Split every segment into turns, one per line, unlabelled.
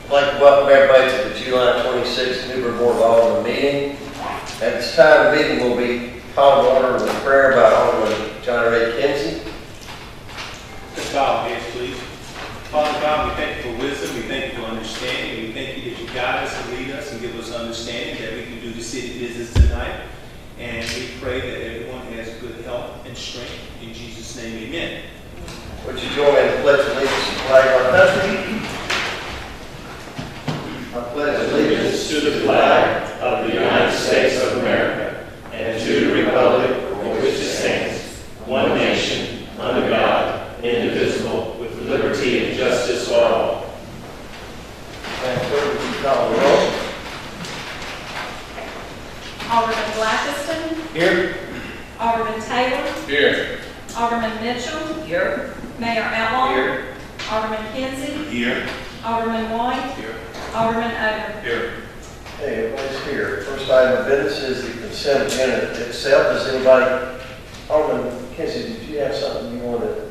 I'd like to welcome everybody to the July 26th Newburgh Board of Aldermen meeting. At this time, the meeting will be called to order with prayer by Alderman John Ray Kinsey.
Let's bow our heads, please. Father God, we thank you for wisdom. We thank you for understanding. We thank you that you guide us and lead us and give us understanding that we can do the city business tonight. And we pray that everyone has good health and strength. In Jesus' name, amen.
Would you join me in the pledge of allegiance and flag of our country? I pledge
Allegiance to the flag of the United States of America and to the republic for which it stands, one nation, under God, indivisible, with liberty and justice for all.
And clerk, would you call the roll?
Alderman Blackiston.
Here.
Alderman Taylor.
Here.
Alderman Mitchell.
Here.
Mayor Outlaw.
Here.
Alderman Kinsey.
Here.
Alderman White.
Here.
Alderman Odom.
Here.
Hey, everybody's here. First item of business is the consent agenda itself. Does anybody, Alderman Kinsey, did you have something you wanted to,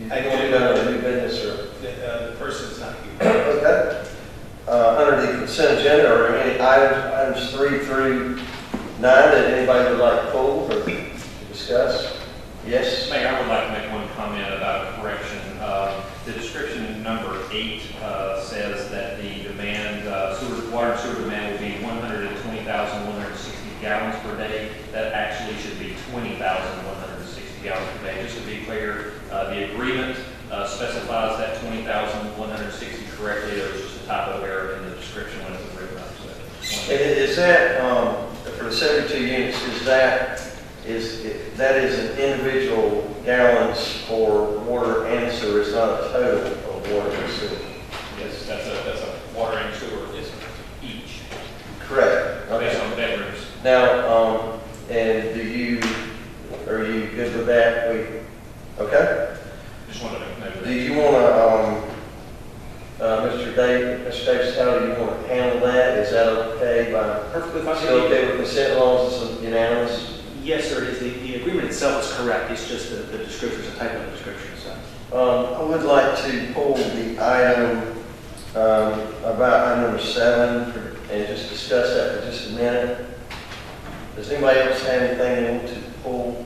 you want to do on a new business or?
The person's not here.
Okay. Under the consent agenda, are there any items 3 through 9 that anybody would like to pull or to discuss? Yes?
Mayor, I would like to make one comment about a correction. The description in number 8 says that the demand, water and sewer demand will be 120,160 gallons per day. That actually should be 20,160 gallons per day. Just to be clear, the agreement specifies that 20,160 correctly. There was just a typo error in the description when it was written up. So,
And is that, for the 72 units, that is an individual gallons for water and sewer? It's not a total of water and sewer?
yes, that's a water and sewer is each.
Correct.
Based
Okay.
on bedrooms.
Now, and are you good with that? Okay.
Just wanted to note
Do
that.
you want to, Mr. Davis, how do you want to handle that? Is that okay
Perfectly fine.
still okay with consent laws? It's unanimous?
Yes, sir, it is. The agreement itself is correct. It's just the description is a type of description. So.
I would like to pull the item about item number 7 and just discuss that for just a minute. Does anybody else have anything they want to pull?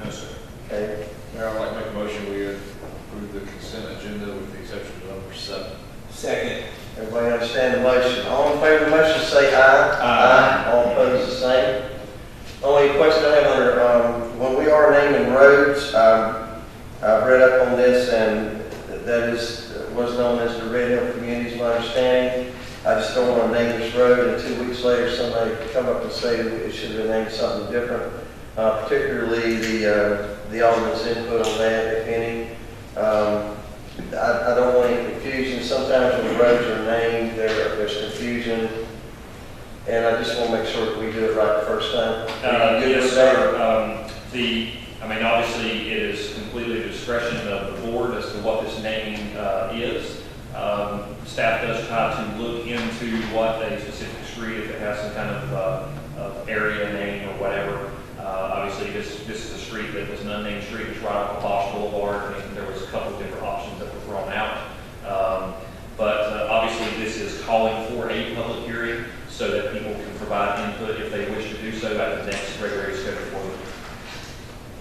No, sir.
Okay.
Mayor, I'd like to make a motion we approve the consent agenda with the exception of number 7.
Second.
Everybody understand the motion? All in favor of the motion say aye.
Aye.
All opposed the same. Only question I have under, when we are naming roads, I've read up on this and that is what's known as the Red Hill Community, is my understanding. I just don't want to name this road and 2 weeks later somebody come up and say it should have been named something different. Particularly the alderman's input on that, if any. I don't want any confusion. Sometimes when the roads are named, there's confusion. And I just want to make sure that we do it right the first time.
Yes, sir. Obviously, it is completely the discretion of the board as to what this naming is. Staff does try to look into what a specific street, if it has some kind of area name or whatever. Obviously, this is a street that was an unnamed street. It's right off of Bosch Boulevard. I mean, there was a couple of different options that were thrown out. But obviously, this is calling for a public hearing so that people can provide input if they wish to do so at the next regularly scheduled board.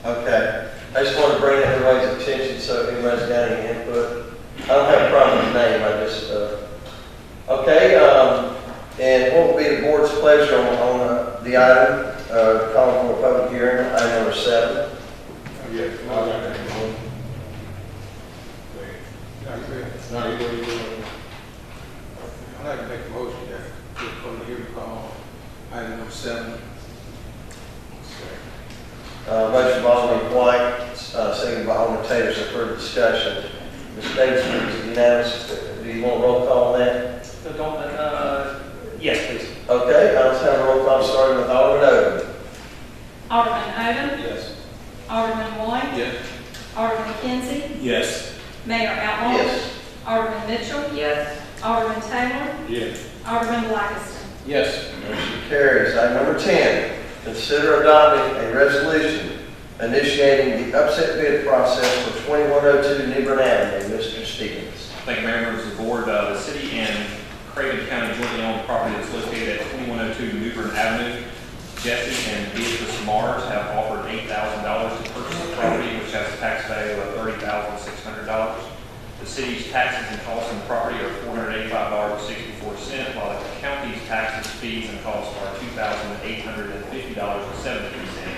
Okay. I just want to bring everybody's attention so if anybody's got any input. I don't have a problem with the name. I just, okay. And what will be the board's pleasure on the item calling for a public hearing, item number 7?
Yeah, I'd like to make a motion. It's not either way.
I'd like to make a motion that we come here to call item number 7.
Motion by Alderman White, second by Alderman Taylor, for further discussion. Mr. Davis, is it unanimous? Do you want a roll call on that?
So yes, please.
Okay, I'll have a roll call starting with Alderman Odom.
Alderman Odom.
Yes.
Alderman White.
Yes.
Alderman Kinsey.
Yes.
Mayor Outlaw.
Yes.
Alderman Mitchell. Yes. Alderman Taylor.
Yes.
Alderman Blackiston.
Yes.
Motion carries. Item number 10, consider adopting a resolution initiating the upset bid process for 2102 New Bern Avenue. Mr. Stevens.
Thank you, Mayor, members of the board. The city and Craven County jointly owned property that's located at 2102 New Bern Avenue. Jesse and Beatrice Mars have offered $8,000 to purchase the property, which has a tax value of $30,600. The city's taxes and costs on the property are $485.64, while the county's taxes, fees, and costs are $2,850.73.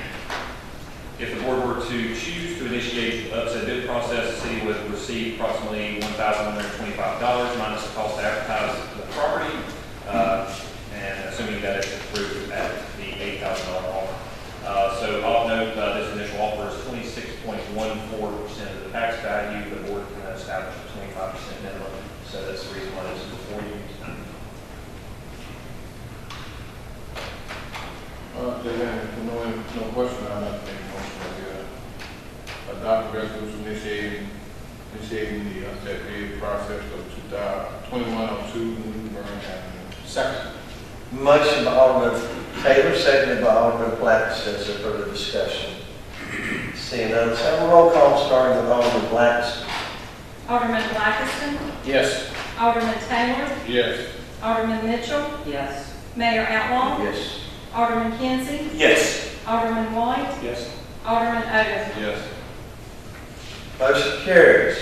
If the board were to choose to initiate the upset bid process, the city would receive approximately $1,125 minus the cost to advertise the property, and assuming that it's approved at the $8,000 offer. So I'll note this initial offer is 26.14% of the tax value. The board can establish a 25% minimum, so that's the reason why this is before you tonight.
No question, I'm not making a motion right here. Adopt the resolution initiating the upset bid process of 2102 New Bern Avenue.
Second.
Motion by Alderman Taylor, seconded by Alderman Blackiston. Is there further discussion? Seeing none, let's have a roll call starting with Alderman Blackiston.
Alderman Blackiston,
Yes.
Alderman Taylor,
Yes.
Alderman Mitchell,
Yes.
Mayor Outlaw,
Yes.
Alderman Kinsey,
Yes.
Alderman White,
Yes.
Alderman Odom.
Yes.
Motion carries.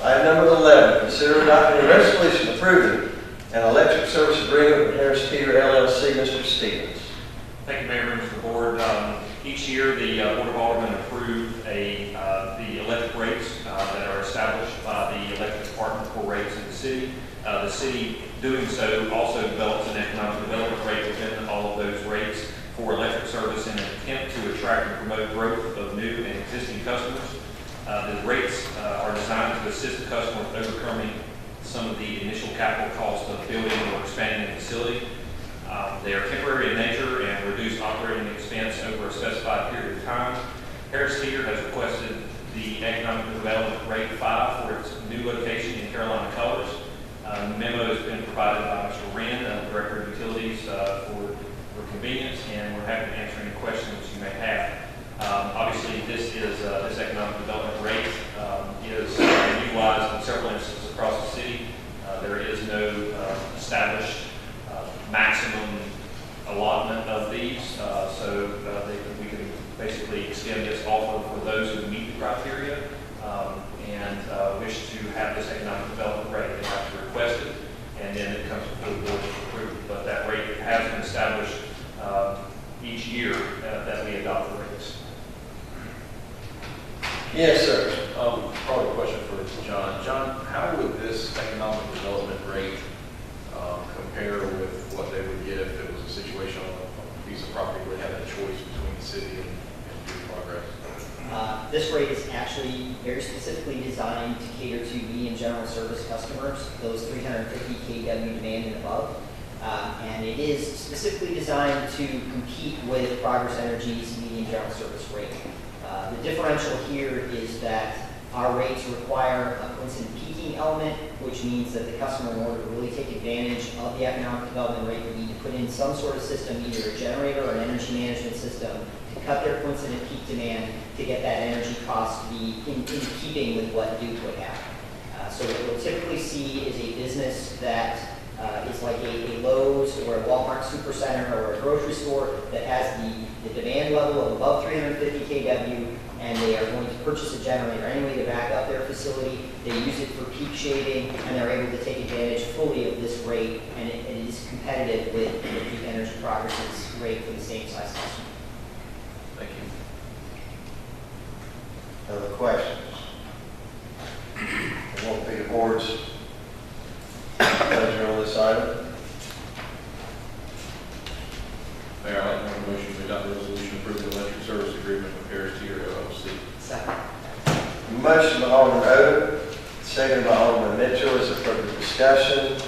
Item number 11, consider adopting a resolution approving an electric service agreement with Harris Teeter LLC. Mr. Stevens.
Thank you, Mayor, members of the board. Each year, the Board of Aldermen approve the electric rates that are established by the electric department for rates in the city. The city, doing so, also develops an economic development rate within all of those rates for electric service in an attempt to attract and promote growth of new and existing customers. The rates are designed to assist the customer with overcoming some of the initial capital costs of building or expanding a facility. They are temporary in nature and reduce operating expense over a specified period of time. Harris Teeter has requested the Economic Development Rate 5 for its new location in Carolina Colors. The memo has been provided by Mr. Wren, Director of Utilities, for convenience, and we're happy to answer any questions you may have. Obviously, this economic development rate is utilized in several instances across the city. There is no established maximum allotment of these, so we can basically extend this offer for those who meet the criteria and wish to have this economic development rate. They have to request it, and then it comes before the board for approval. But that rate has been established each year that we adopt the rates.
Yes, sir.
Probably a question for John. John, how would this economic development rate compare with what they would get if it was a situation on a piece of property where they had a choice between the city and Blue Progress?
This rate is actually very specifically designed to cater to medium general service customers, those 350 kW demand and above. And it is specifically designed to compete with Progress Energy's medium general service rate. The differential here is that our rates require a coincident peaking element, which means that the customer, in order to really take advantage of the economic development rate, would need to put in some sort of system, either a generator or an energy management system, to cut their coincident peak demand to get that energy cost to be in keeping with what Duke would have. So what we'll typically see is a business that is like a Lowe's or a Walmart Supercenter or a grocery store that has the demand level of above 350 kW, and they are going to purchase a generator anyway to back up their facility. They use it for peak shaving, and they're able to take advantage fully of this rate, and it is competitive with Duke Energy Progress's rate for the same size customer.
Thank you.
Other questions? It won't be the board's pleasure on this item.
Mayor, I'd like to make a motion to adopt the resolution approving the electric service agreement with Harris Teeter LLC.
Second.
Motion by Alderman Odom, seconded by Alderman Mitchell. Is there further discussion?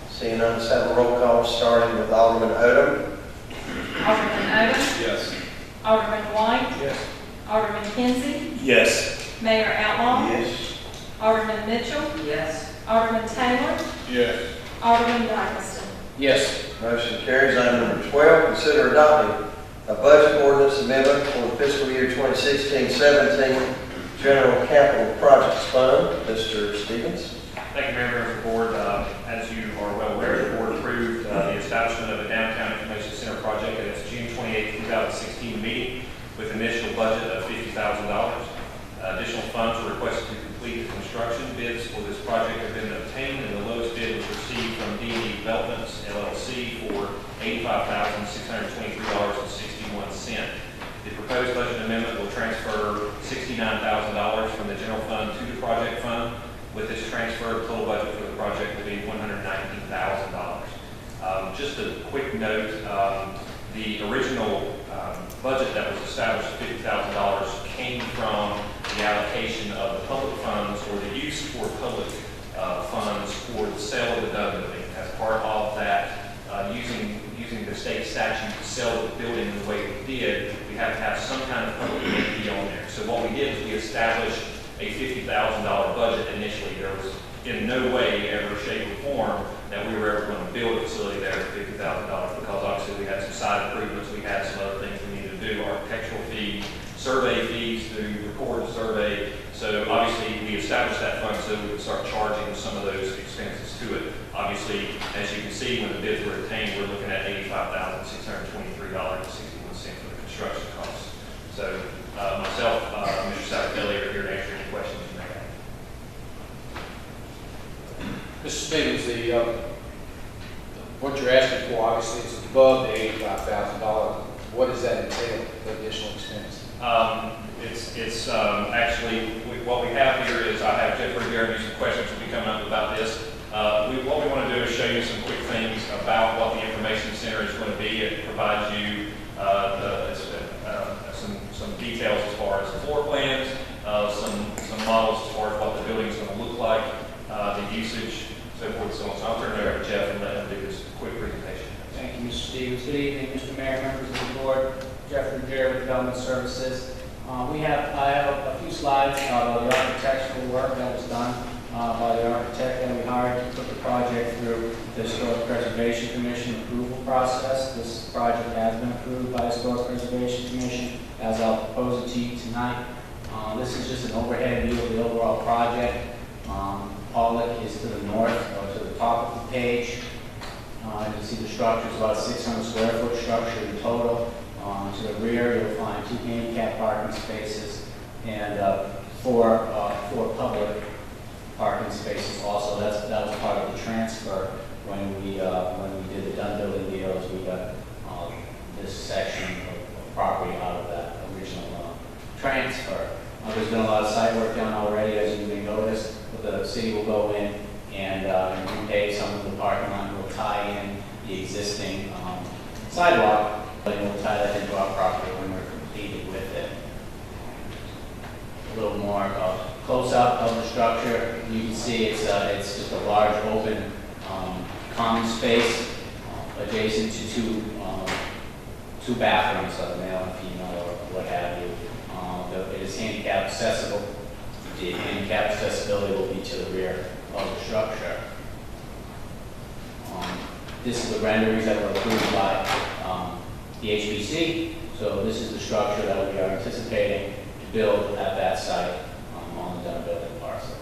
Seeing none, let's have a roll call starting with Alderman Odom.
Alderman Odom,
Yes.
Alderman White,
Yes.
Alderman Kinsey,
Yes.
Mayor Outlaw,
Yes.
Alderman Mitchell,
Yes.
Alderman Taylor,
Yes.
Alderman Blackiston.
Yes.
Motion carries. Item number 12, consider adopting A budget ordinance amendment for the fiscal year 2016-17 General Capital Projects Fund. Mr. Stevens.
Thank you, Mayor, members of the board. As you are well aware, the board approved the establishment of a downtown information center project at its June 28, 2016 meeting with an initial budget of $50,000. Additional funds were requested to complete the construction. Bids for this project have been obtained, and the lowest bid was received from D&D Developments, LLC, for $85,623.61. The proposed budget amendment will transfer $69,000 from the general fund to the project fund. With this transfer, the total budget for the project will be $119,000. Just a quick note, the original budget that was established of $50,000 came from the allocation of the public funds or the use for public funds for the sale of the Dunn building. As part of that, using the state statute to sell the building in the way we did, we have to have some kind of public entity on there. So what we did is we established a $50,000 budget initially. There was in no way, ever, shape, or form that we were ever going to build a facility there for $50,000 because obviously we had some side improvements, we had some other things we needed to do, architectural fees, survey fees to record the survey. So obviously we established that fund so we could start charging some of those expenses to it. Obviously, as you can see, when the bids were obtained, we're looking at $85,623.61 for the construction costs. So myself, Mr. Sabatelli are here to answer any questions you may have.
Mr. Stevens, what you're asking for obviously is above the $85,000. What does that entail, the additional expense?
It's actually, what we have here is I have Jeffrey here and some questions will be coming up about this. What we want to do is show you some quick things about what the information center is going to be. It provides you some details as far as the floor plans, some models as far as what the building is going to look like, the usage, so forth and so on. So I'll turn it over to Jeff and let him do this quick presentation.
Thank you, Mr. Stevens. Good evening, Mr. Mayor, members of the board. Jeffrey Jerry with Development Services. I have a few slides of the architectural work that was done by the architect that we hired to put the project through the Historic Preservation Commission approval process. This project has been approved by the Historic Preservation Commission, as I'll propose it to you tonight. This is just an overhead view of the overall project. Pollock is to the north, or to the top of the page. You can see the structure is about a 600 square foot structure in total. To the rear, you'll find 2 handicap parking spaces and 4 public parking spaces also. That was part of the transfer when we did the Dunn building deals. We got this section of property out of that original transfer. There's been a lot of site work done already, as you may notice. The city will go in and repave some of the parking lot. We'll tie in the existing sidewalk. And we'll tie that into our property when we're completed with it. A little more close-up of the structure. You can see it's just a large open common space adjacent to two bathrooms, male and female or what have you. It is handicap accessible. The handicap accessibility will be to the rear of the structure. This is the renderings that were approved by the HPC. So this is the structure that we are anticipating to build at that site on the Dunn building parcel.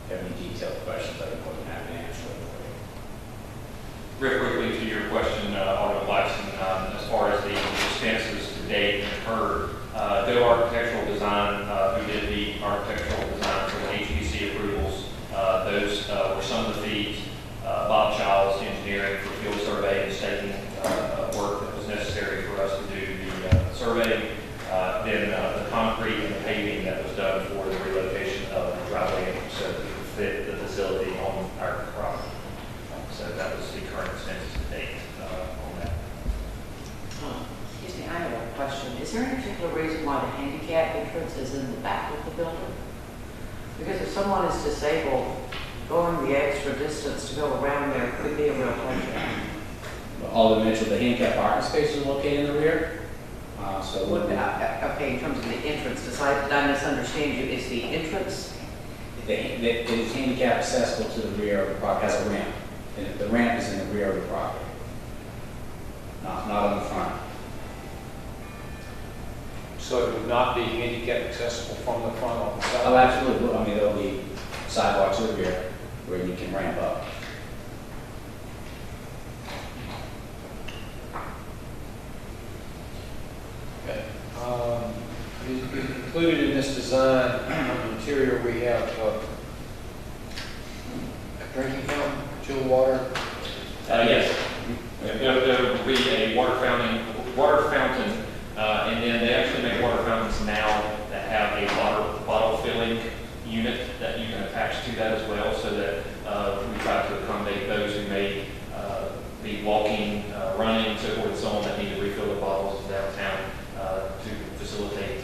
If you have any detailed questions, I'd be more than happy to answer them for you.
Real quickly to your question, Alderman Watson, as far as the expenses to date incurred, Go Architectural Design, who did the architectural design for the HPC approvals, those were some of the fees. Bob Childs Engineering for field survey and staking work that was necessary for us to do the survey. Then the concrete and the paving that was done for the relocation of the driveway so that we could fit the facility on our property. So that was the current expenses to date on that.
Excuse me, I have a question. Is there any particular reason why the handicap entrance is in the back of the building? Because if someone is disabled, going the extra distance to go around there could be a real pleasure.
Alderman Mitchell, the handicap parking spaces are located in the rear.
Okay, in terms of the entrance, did I misunderstand you? Is the entrance?
It is handicap accessible to the rear of the property, has a ramp. And the ramp is in the rear of the property, not on the front.
So it would not be handicap accessible from the front on the side?
Oh, absolutely. Well, I mean, there'll be sidewalks over here where you can ramp up.
Okay. Included in this design, on the interior, we have a drinking fountain, chilled water.
Yes. There will be a water fountain, and then they actually make water fountains now that have a bottle filling unit that you can attach to that as well, so that we try to accommodate those who may be walking, running, so forth and so on, that need to refill their bottles downtown to facilitate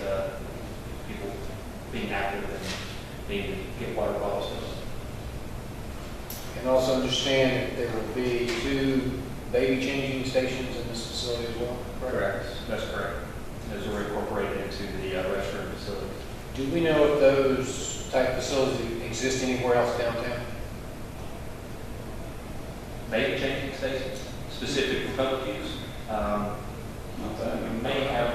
people being active and needing to get water bottles.
And also understand that there will be 2 baby changing stations in this facility as well, correct?
That's correct. Those are incorporated into the restroom facility.
Do we know if those type facilities exist anywhere else downtown?
Baby changing stations, specific for public use. We may have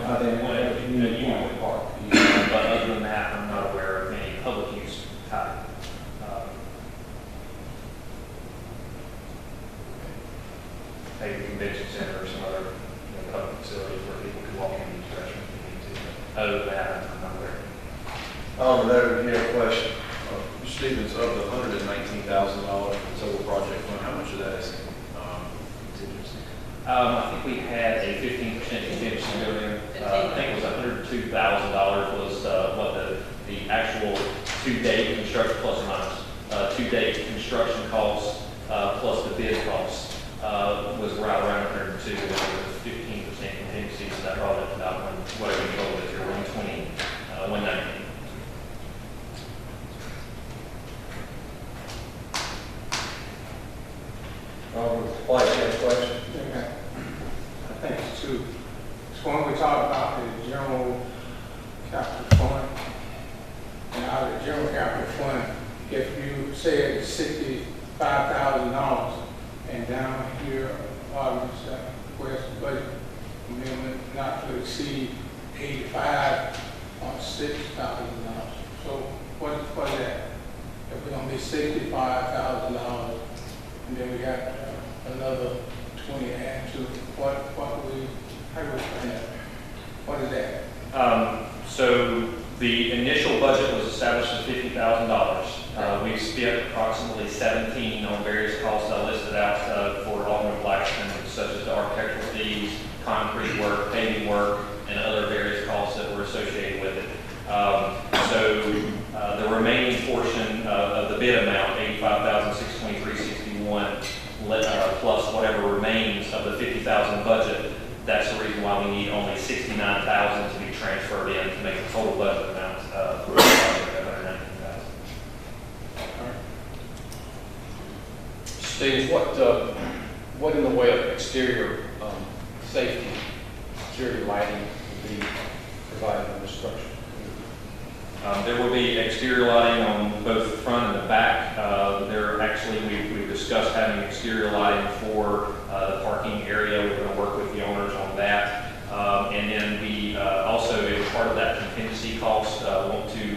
one at Union Park, but other than that, I'm not aware of any public use type. Maybe convention center or some other public facilities where people can walk in and use the restroom if they need to. Other than that, I'm not aware.
Alderman, you have a question?
Mr. Stevens, of the $119,000 total project fund, how much of that is contingency?
I think we had a 15% contingency go in. I think it was $102,000 was what the actual to-date construction, plus or minus, to-date construction costs plus the bid costs was right around 102. There was 15% contingency, so that brought it to about whatever you told it here, 120, 119.
White, you have a question?
I think it's 2. It's when we talk about the general capital fund, and out of the general capital fund, if you say it's $65,000, and down here, request budget amendment not to exceed $85,000 or $6,000. So what is that? If we're gonna be $65,000, and then we got another 20 add to it, how do we explain that? What is that?
So the initial budget was established at $50,000. We spent approximately 17 on various costs I listed out for Alderman Blackston, such as the architectural fees, concrete work, paving work, and other various costs that were associated with it. The remaining portion of the bid amount, $85,623.61, plus whatever remains of the $50,000 budget, that's the reason why we need only $69,000 to be transferred in to make the total budget amount for the project at $119,000.
Steve, what in the way of exterior safety, security lighting will be provided in this structure?
There will be exterior lighting on both the front and the back. We've discussed having exterior lighting for the parking area. We're going to work with the owners on that. And then we also, as part of that contingency cost, want to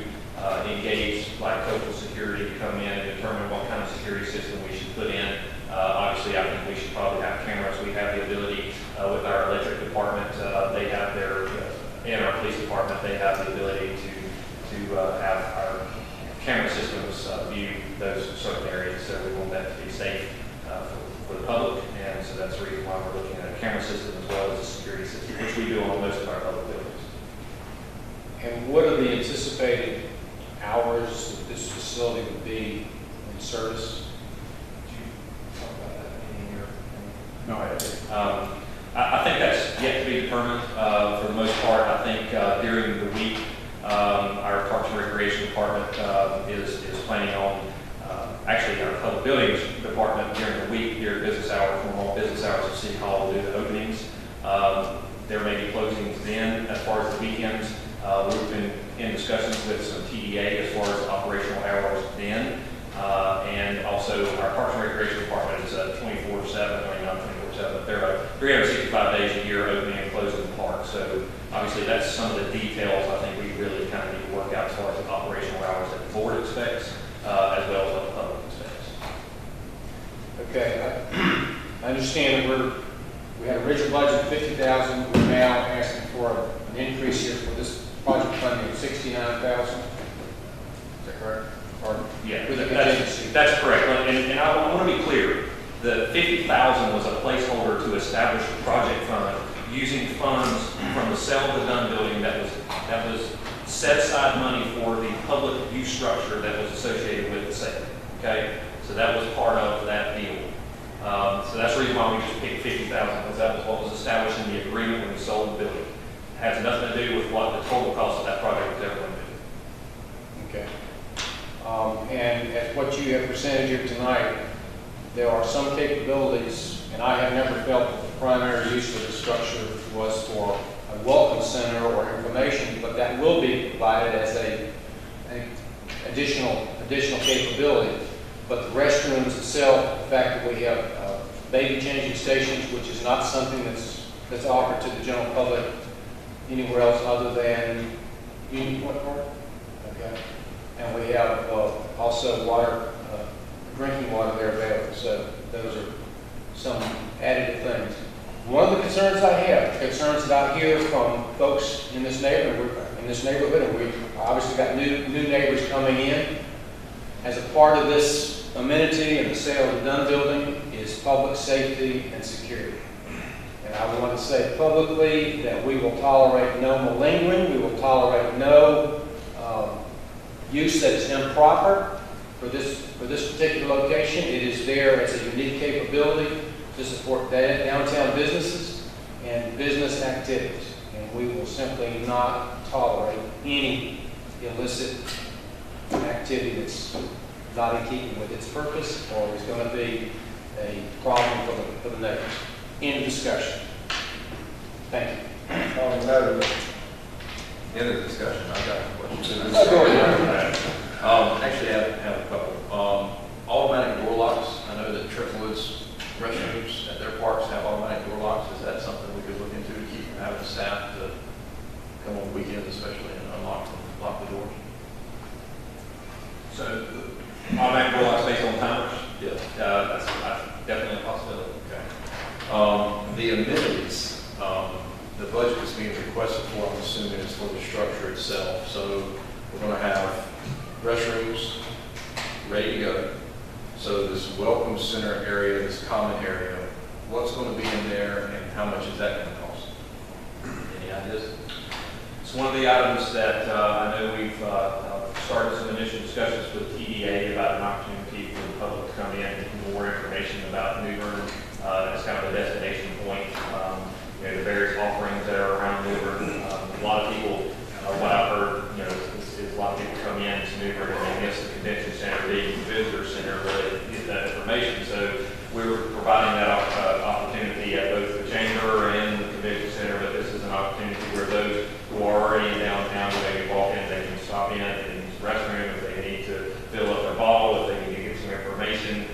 engage like coastal security to come in and determine what kind of security system we should put in. Obviously, I think we should probably have cameras. We have the ability with our electric department, they have their, and our police department, they have the ability to have our camera systems view those certain areas. So we want that to be safe for the public, and so that's the reason why we're looking at a camera system as well as a security system, which we do on most of our public buildings.
And what are the anticipated hours that this facility would be in service?
Did you talk about that in your?
No, I didn't.
I think that's yet to be determined. For the most part, I think during the week, our Parks and Recreation Department is planning on, actually our Public Buildings Department during the week, during business hours, normal business hours of City Hall, will do the openings. There may be closings then. As far as the weekends, we've been in discussions with some TDA as far as operational hours then. And also our Parks and Recreation Department is 24/7, I mean not 24/7, but they're 365 days a year opening and closing the park. So obviously that's some of the details
understand that we had a original budget of 50,000, we're now asking for an increase here for this project funding of 69,000. Is that correct? Or
Yeah,
with a contingency?
that's correct. And I want to be clear, the 50,000 was a placeholder to establish the project fund using funds from the sale of the Dunn building that was set aside money for the public use structure that was associated with the sale. Okay, so that was part of that deal. So that's the reason why we just picked 50,000, because that was what was established in the agreement when we sold the building. It has nothing to do with what the total cost of that project was ever going to be.
Okay. And as what you have presented here tonight, there are some capabilities, and I have never felt that the primary use of the structure was for a welcome center or information, but that will be provided as an additional capability. But the restrooms itself, the fact that we have baby changing stations, which is not something that's offered to the general public anywhere else other than Union Point Park. Okay. And we have also water, drinking water there available. So those are some additive things. One of the concerns I have, concerns that I hear from folks in this neighborhood, and we've obviously got new neighbors coming in. As a part of this amenity and the sale of the Dunn building is public safety and security. And I want to say publicly that we will tolerate no malingering, we will tolerate no use that is improper for this particular location. It is there as a unique capability to support downtown businesses and business activities. And we will simply not tolerate any illicit activity that's not in keeping with its purpose or is going to be a problem for the neighbors. End of discussion. Thank you.
End of discussion. I've got a question.
Go ahead.
Actually, I have a couple. Automatic door locks. I know that Tripwood's restrooms at their parks have automatic door locks. Is that something we could look into to keep from having staff to come on weekends, especially, and lock the doors?
So, automatic door locks based on timers?
Yeah.
That's definitely a possibility.
Okay. The amenities, the budget is being requested for, I'm assuming it's for the structure itself. So we're going to have restrooms ready to go. So this welcome center area, this common area, what's going to be in there and how much is that going to cost? Any ideas?
It's one of the items that I know we've started some initial discussions with TDA about an opportunity for the public to come in and get more information about New Bern as kind of a destination point. The various offerings that are around New Bern. A lot of people, what I've heard, is a lot of people come in to New Bern and they miss the convention center, the visitor center, where they get that information. So we were providing that opportunity at both the chamber and the convention center, but this is an opportunity where those who are already in downtown, when they can walk in, they can stop in and use the restroom if they need to fill up their bottle, if they need to get some information.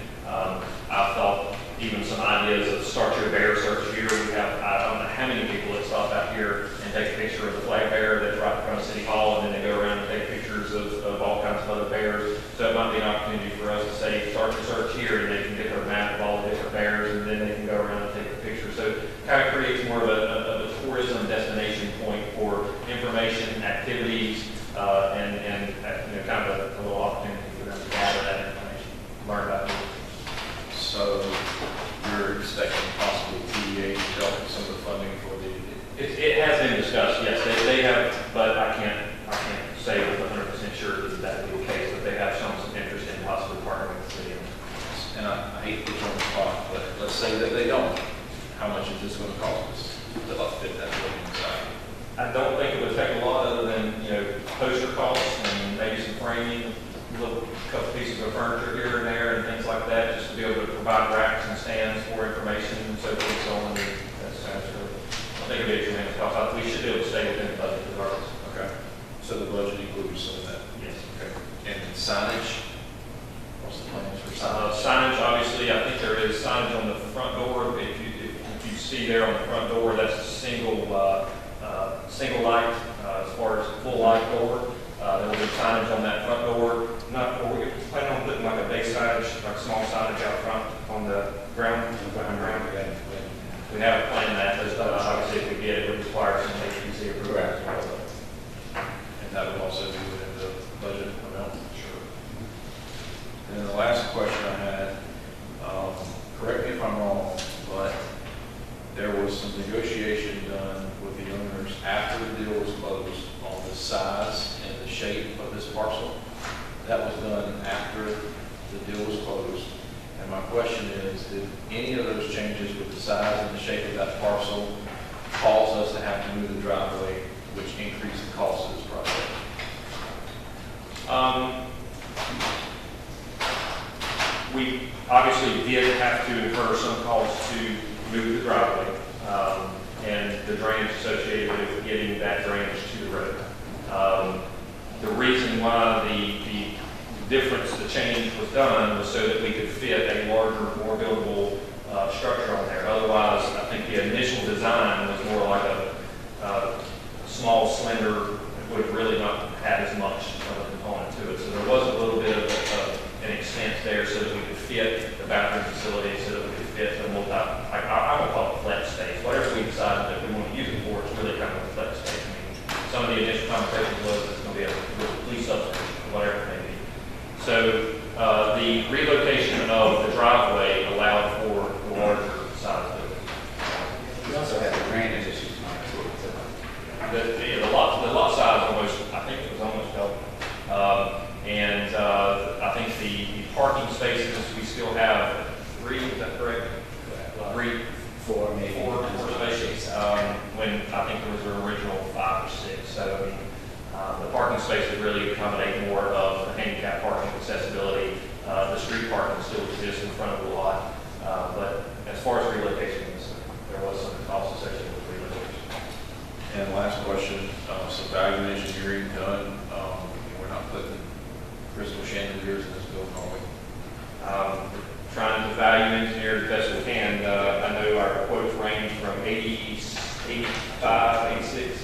I thought even some ideas of start your bear search here. We have, I don't know how many people that stop out here and take a picture of the flag bear that's right in front of City Hall, and then they go around and take pictures of all kinds of other bears. So it might be an opportunity for us to say, start your search here, and they can get their map of all the different bears, and then they can go around and take a picture. So it kind of creates more of a tourism destination point for information, activities, and kind of a little opportunity for them to gather that information, learn about it.
So you're expecting possibly TDA to help with some of the funding for the...
It has been discussed, yes. They have, but I can't say with 100% sure that will be the case, but they have shown some interest in possibly partnering with the city.
And I hate to put you on the spot, but let's say that they don't. How much is this going to cost us to upfit that building inside?
I don't think it would take a lot other than, poster costs and maybe some framing, little couple pieces of furniture here and there and things like that, just to be able to provide racks and stands for information and so forth and so on. That's really, I think it'd be a tremendous cost. We should be able to stay within the budget regardless.
Okay. So the budget includes some of that?
Yes.
Okay. And signage? What's the plans for signage?
Signage, obviously, I think there is signage on the front door. If you see there on the front door, that's a single light as far as full light door. There will be signage on that front door. We're planning on putting like a base signage, like small signage out front on the ground.
after the deal was closed on the size and the shape of this parcel. That was done after the deal was closed. And my question is, did any of those changes with the size and the shape of that parcel cause us to have to move the driveway, which increased the cost of this project?
We obviously did have to incur some costs to move the driveway, and the drainage associated with getting that drainage to the road. The reason why the difference, the change was done was so that we could fit a larger, more buildable structure on there. Otherwise, I think the initial design was more like a small, slender, would have really not had as much of a component to it. So there was a little bit of an extent there so that we could fit the bathroom facility, so that we could fit the multi, I won't call it flex space. Whatever we decided that we want to use it for, it's really kind of a flex space. I mean, some of the initial conversations was it's going to be a police substation, or whatever it may be. So the relocation of the driveway allowed for the larger size building.
We also have the drainage issues, Mike, too.
The lot size almost, I think it was almost double. And I think the parking spaces, we still have 3, is that correct? 3, 4, maybe 4 spaces. When I think there was an original 5 or 6. So I mean, the parking spaces really accommodate more of the handicap parking accessibility. The street parking still exists in front of the lot. But as far as relocation, there was some cost associated with relocation.
And last question, some value engineering done. We're not putting crystal chandeliers in this building, are we?
Trying to value engineer as best we can. I know our quotes range from 85, 86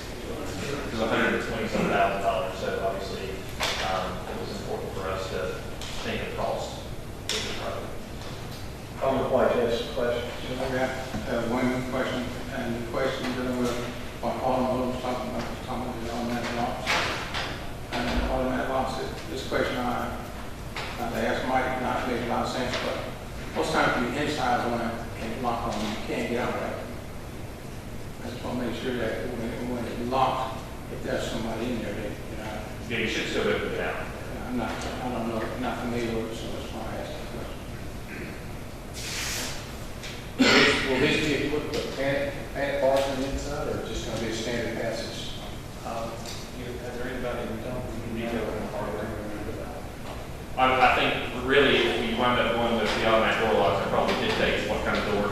to $120,000. So obviously, it was important for us to think of cost of this project.
Alderman White, yes, question.
So I got one question, and the question dealing with what Alderman was talking about the automatic locks. And the automatic locks, this question I asked Mike, not make a lot of sense, but most times you inside when you lock on, you can't get out of it. I just want to make sure that when it's locked, if there's somebody in there,
Yeah, you should still be able to get out.
I don't know, not familiar with it, so that's why I asked the question. Will this be equipped with pad parking inside, or just going to be a standard passage?
Has there anybody who don't need to open the hardware? I think really if we wind up going with the automatic door locks, it probably dictates what kind of door,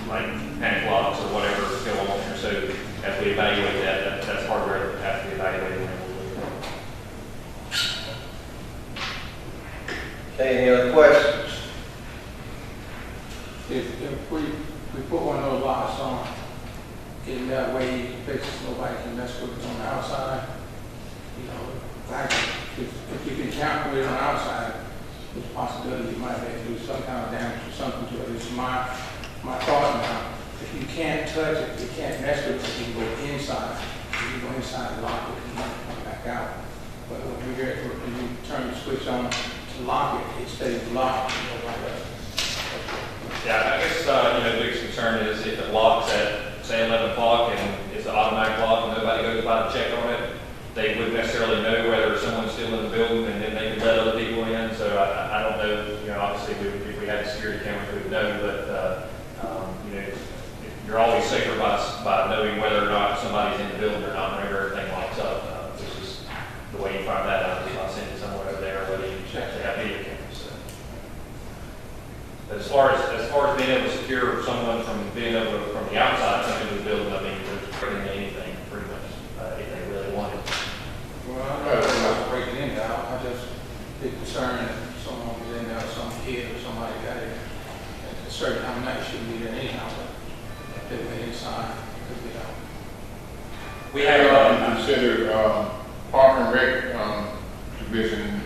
like panic locks or whatever go on there. So as we evaluate that, that's hardware that has to be evaluated.
Okay, any other questions?
If we put one of those locks on, in that way you can fix it, nobody can mess with it on the outside. You know, like if you can count with it on the outside, there's a possibility you might have to do some kind of damage or something to it. It's my thought now. If you can't touch it, you can't mess with it, you can go inside. If you go inside and lock it, you might come back out. But when you turn the switch on to lock it, it stays locked. You know, like that.
Yeah, I guess the biggest concern is if it locks at say 11 o'clock and it's an automatic lock and nobody goes by to check on it, they wouldn't necessarily know whether someone's still in the building, and then they could let other people in. So I don't know. Obviously, if we had security cameras, we would know. But you're always safer by knowing whether or not somebody's in the building or not, whenever everything locks up. Which is the way you find that out is by sending someone over there, whether you check they have video cameras. So. But as far as being able to secure someone from being able to, from the outside coming into the building, I mean, there's breaking anything pretty much if they really want it.
Well, I'm not worried about breaking in now. I just be concerned that someone was in there, some kid or somebody got in at a certain time of night, shouldn't be there anyhow, but if they went inside, it could be out.
We have
considered park and rec division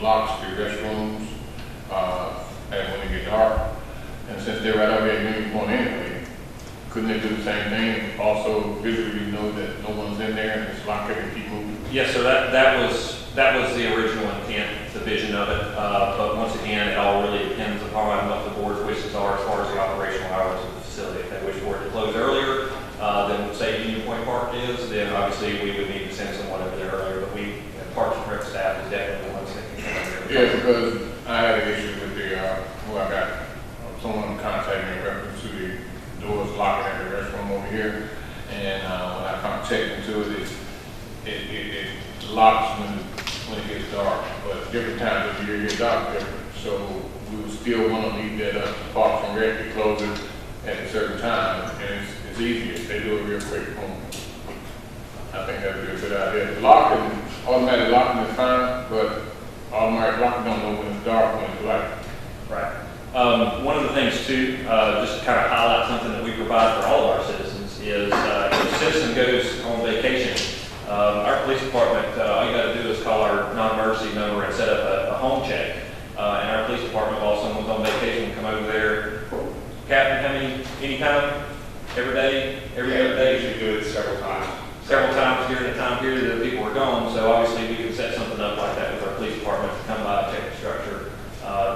locks to restrooms and when it get dark. And since they're right out here in Union Point anyway, couldn't they do the same thing? Also visually know that no one's in there and just lock it and keep moving?
Yes, so that was the original intent, the vision of it. But once again, it all really depends upon what the board's wishes are as far as the operational hours of the facility. If they wish for it to close earlier than say Union Point Park is, obviously, we would need to send someone over there earlier, but we, Parks and Rec staff is definitely the ones that can come over there.
Yeah, because I had an issue with the, I got someone contacted me in reference to the doors locking at the restroom over here. And when I come check into it, it locks when it gets dark. But different times of the year, it gets dark different. So we would still want to leave that up to Parks and Rec to close it at a certain time. And it's easier. They do it real quick. Boom. I think that'd be a good idea. Locking, automatic locking is fine, but automatic locking don't know when it's dark, when it's light.
Right. One of the things too, just to kind of highlight something that we provide for all of our citizens is, if a citizen goes on vacation, our police department, all you gotta do is call our non-emergency number and set up a home check. And our police department, while someone's on vacation, come over there. Captain, how many, any time, every day, every other day?
We do it several times.
Several times during the time period that people are gone, so obviously we can set something up like that with our police department to come by and check the structure,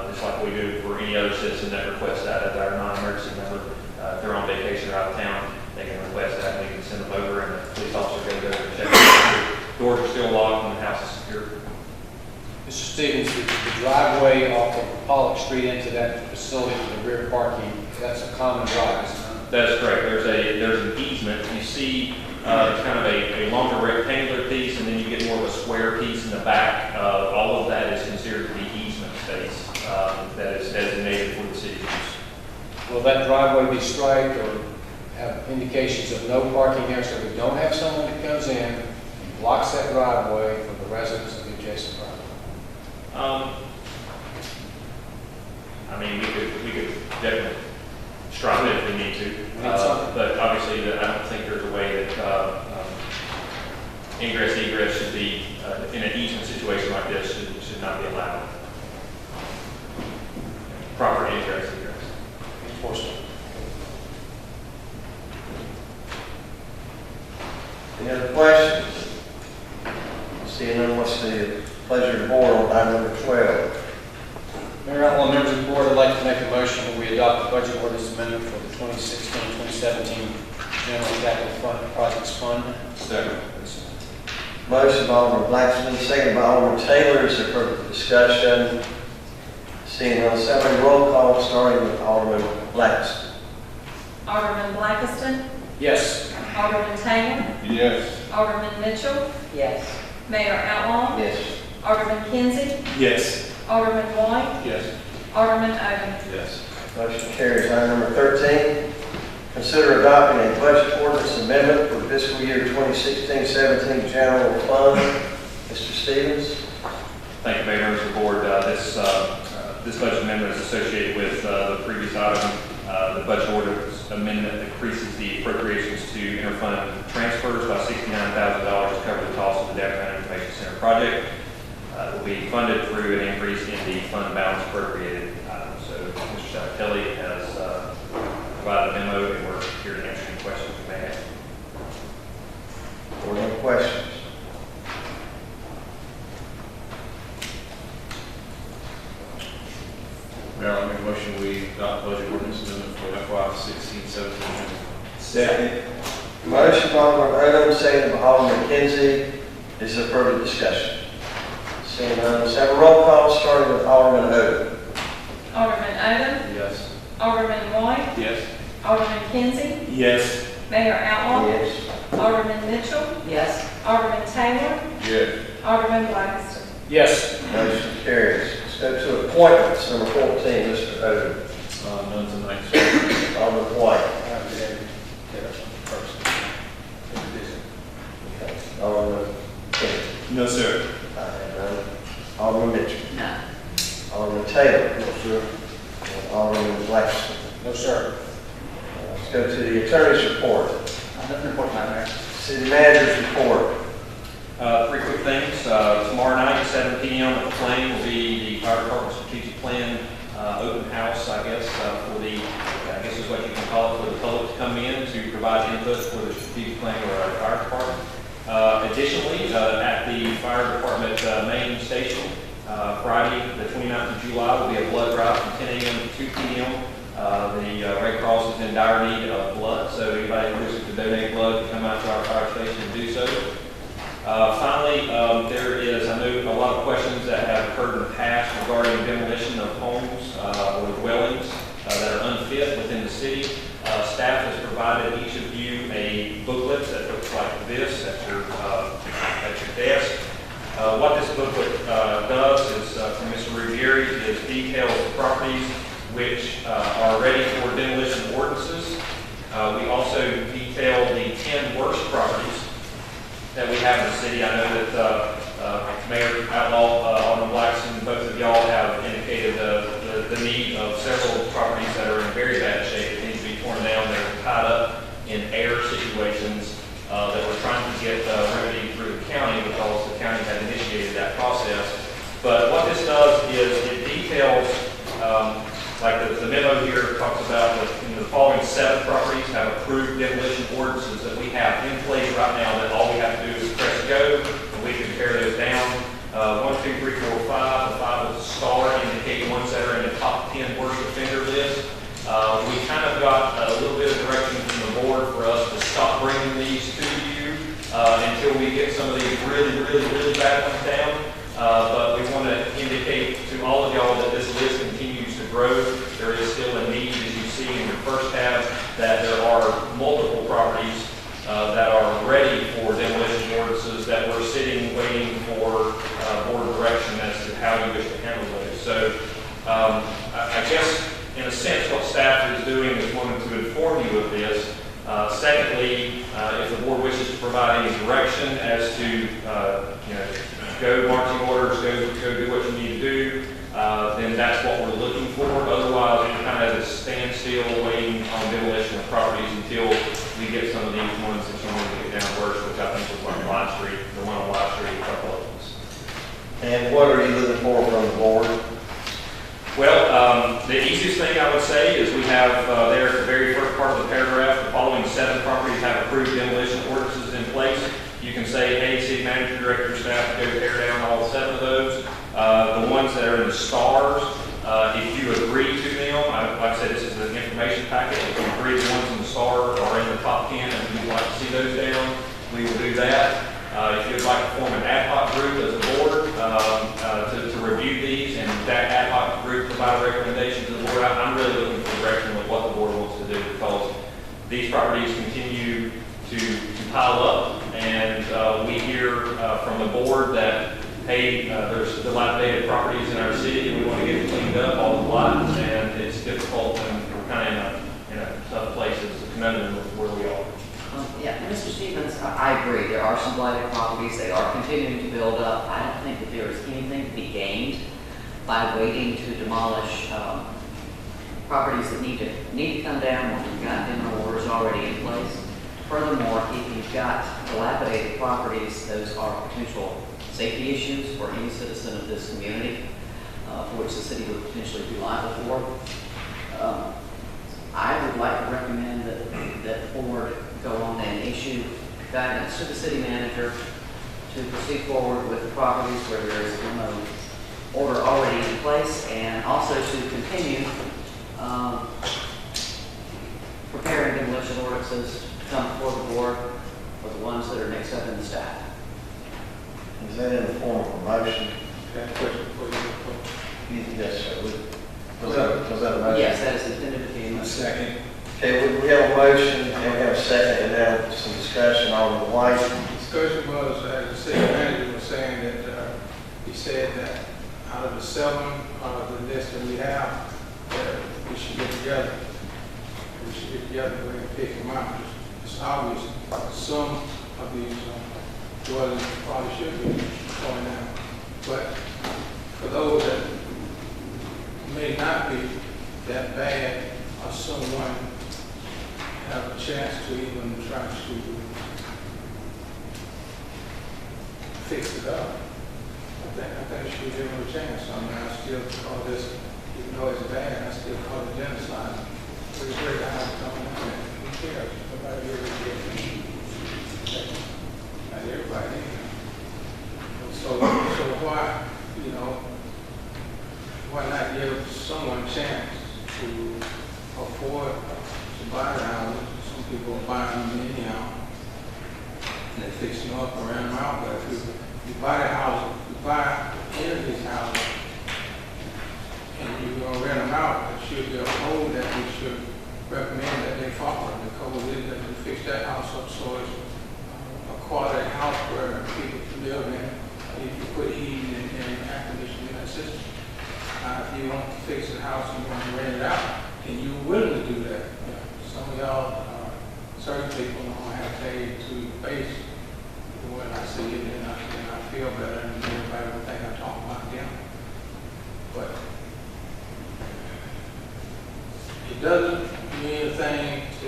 just like we do for any other citizen that requests that at our non-emergency number. If they're on vacation or out of town, they can request that, and we can send them over, and the police officer goes over and checks the doors are still locked and the house is secure.
Mr. Stevens, the driveway off of Pollock Street into that facility for the rear parking, that's a common drive, isn't it?
That is correct. There's an easement. You see kind of a longer rectangular piece, and then you get more of a square piece in the back. All of that is considered to be easement space that is designated for the city use.
Will that driveway be striped or have indications of no parking there, so we don't have someone that comes in and blocks that driveway for the residents of the adjacent property?
I mean, we could definitely strive it if we need to,
something.
but obviously I don't think there's a way that ingress egress should be in an easement situation like this should not be allowed. Proper ingress egress.
Enforcement.
Any other questions? Seeing none, what's the pleasure of the board on item number 12?
Mayor, all members of the board, I'd like to make a motion that we adopt the budget ordinance amendment for the 2016-2017 General Capital Fund Projects Fund.
Second.
Motion by Alderman Blacksman, second by Alderman Taylor. Is there further discussion? Seeing none, seven roll call, starting with Alderman Blackston.
Alderman Blackiston,
Yes.
Alderman Taylor,
Yes.
Alderman Mitchell,
Yes.
Mayor Outlaw,
Yes.
Alderman Kinsey,
Yes.
Alderman White,
Yes.
Alderman Odom.
Yes.
Motion carries. Item number 13, consider adopting a budget ordinance amendment for fiscal year 2016-17 general fund. Mr. Stevens.
Thank you, Mayor, members of the board. This budget amendment is associated with the previous item. The budget ordinance amendment increases the appropriations to interfund transfers by $69,000 to cover the cost of the Downtown Information Center project. It will be funded through an increase in the fund balance appropriated. So Mr. Sabatelli has provided a memo, and we're here to answer any questions you may have.
Board, any questions?
Mayor, I make a motion we adopt budget ordinance amendment for FY 16-17.
Second.
Motion by Alderman Odom, second by Alderman Kinsey. Is there further discussion? Seeing none, let's have a roll call, starting with Alderman Odom.
Alderman Odom,
Yes.
Alderman White,
Yes.
Alderman Kinsey,
Yes.
Mayor Outlaw,
Yes.
Alderman Mitchell,
Yes.
Alderman Taylor,
Yes.
Alderman Blackiston.
Yes.
Motion carries. Let's go to appointments, number 14, Mr. Odom.
None tonight, sir.
Alderman White. Alderman Kinsey.
No, sir.
I have none. Alderman Mitchell.
No.
Alderman Taylor. No, sir. And Alderman Blackson.
No, sir.
Let's go to the attorney's report.
Nothing to report, Madam Mayor.
City manager's report.
Three quick things. Tomorrow night at 7 p.m. at the Flame will be the fire department strategic plan open house, I guess, for the, I guess is what you can call it, for the public to come in to provide input for the strategic plan for our fire department. Additionally, at the fire department main station, Friday, the 29th of July, will be a blood drive from 10 a.m. to 2 p.m. The Red Cross is in dire need of blood, so anybody who wishes to donate blood can come out to our fire station recommendation to do so. Finally, there is, I know, a lot of questions that have occurred in the past regarding demolition of homes or dwellings that are unfit within the city. Staff has provided each of you a booklet that looks like this at your desk. What this booklet does is, from Mr. Ruggieri, is details the properties which are ready for demolition ordinances. We also detail the 10 worst properties that we have in the city. I know that Mayor Outlaw, Alderman Blackson, both of y'all have indicated the need of several properties that are in very bad shape that need to be torn down. They're tied up in air situations that we're trying to get remedied through the county because the county had initiated that process. But what this does is it details, like the memo here talks about the following 7 properties have approved demolition ordinances that we have in place right now that all we have to do is press go and we can tear those down. 1, 2, 3, 4, 5. The 5 with the star indicate ones that are in the top 10 worst offender list. We kind of got a little bit of direction from the board for us to stop bringing these to you until we get some of these really bad ones down. But we want to indicate to all of y'all that this list continues to grow. There is still a need, as you see in your first tab, that there are multiple properties that are ready for demolition ordinances that we're sitting waiting for board direction as to how you wish to handle those. So I guess in a sense what staff is doing is wanting to inform you of this. Secondly, if the board wishes to provide any direction as to go marching orders, go do what you need to do, then that's what we're looking for. Otherwise, we're kind of at a standstill waiting on demolition of properties until we get some of these ones that you want to get down first, which I think was like Live Street, the one on Live Street, a couple of ones.
And what are you looking for from the board?
Well, the easiest thing I would say is we have there at the very first part of the paragraph, the following 7 properties have approved demolition ordinances in place. You can say, hey, city manager, director, staff, go tear down all 7 of those. The ones that are in the stars, if you agree to them, like I said, this is an information packet. If you agree the ones in the stars are in the top 10 and you'd like to see those down, we will do that. If you'd like to form an ad hoc group as a board to review these and that ad hoc group provide a recommendation to the board, I'm really looking for direction with what the board wants to do because these properties continue to pile up and we hear from the board that, hey, there's dilapidated properties in our city and we want to get it cleaned up, all the lots, and it's difficult and we're kind of in a tough place as a conundrum with where we are.
Yeah, Mr. Stevens, I agree. There are some blighted properties. They are continuing to build up. I don't think that there is anything to be gained by waiting to demolish properties that need to come down when we've got demo orders already in place. Furthermore, if you've got dilapidated properties, those are potential safety issues for any citizen of this community, for which the city would potentially be liable for. I would like to recommend that the board go on and issue guidance to the city manager to proceed forward with the properties where there is a demo order already in place, and also to continue preparing demolition ordinances to come before the board for the ones that are next up in the stack.
Is that in the form of a motion?
That question for you.
Yes, sir. Was that a motion?
Yes, that is intended to be a motion.
Second.
Okay, we have a motion and we have a second, and now some discussion on the white.
Discussion was, as the city manager was saying, that he said that out of the 7 the list that we have, that we should get together. We should get together and pick them out. It's obvious some of these dwellings probably should be torn down. But for those that may not be that bad, or someone have a chance to even try to fix it up, I think we should give them a chance. I mean, I still call this, even though it's bad, I still call it genocide. Pretty great guys coming in there. Who cares? Nobody really cares. Not everybody. So why, why not give someone a chance to afford to buy the houses? Some people are buying them anyhow. and they fix them up and rent them out, but if you buy the house, you buy any of these houses, and you're gonna rent them out, it should be a code that we should recommend that they follow. The code is that you fix that house up so it's a quality house where people can live in. If you put heating and air conditioning in that system. If you want to fix the house and you want to rent it out, then you're willing to do that. Some of y'all, certain people don't have paid to base when I see it, and I feel better, and everybody will think I talk about them. But it doesn't mean anything to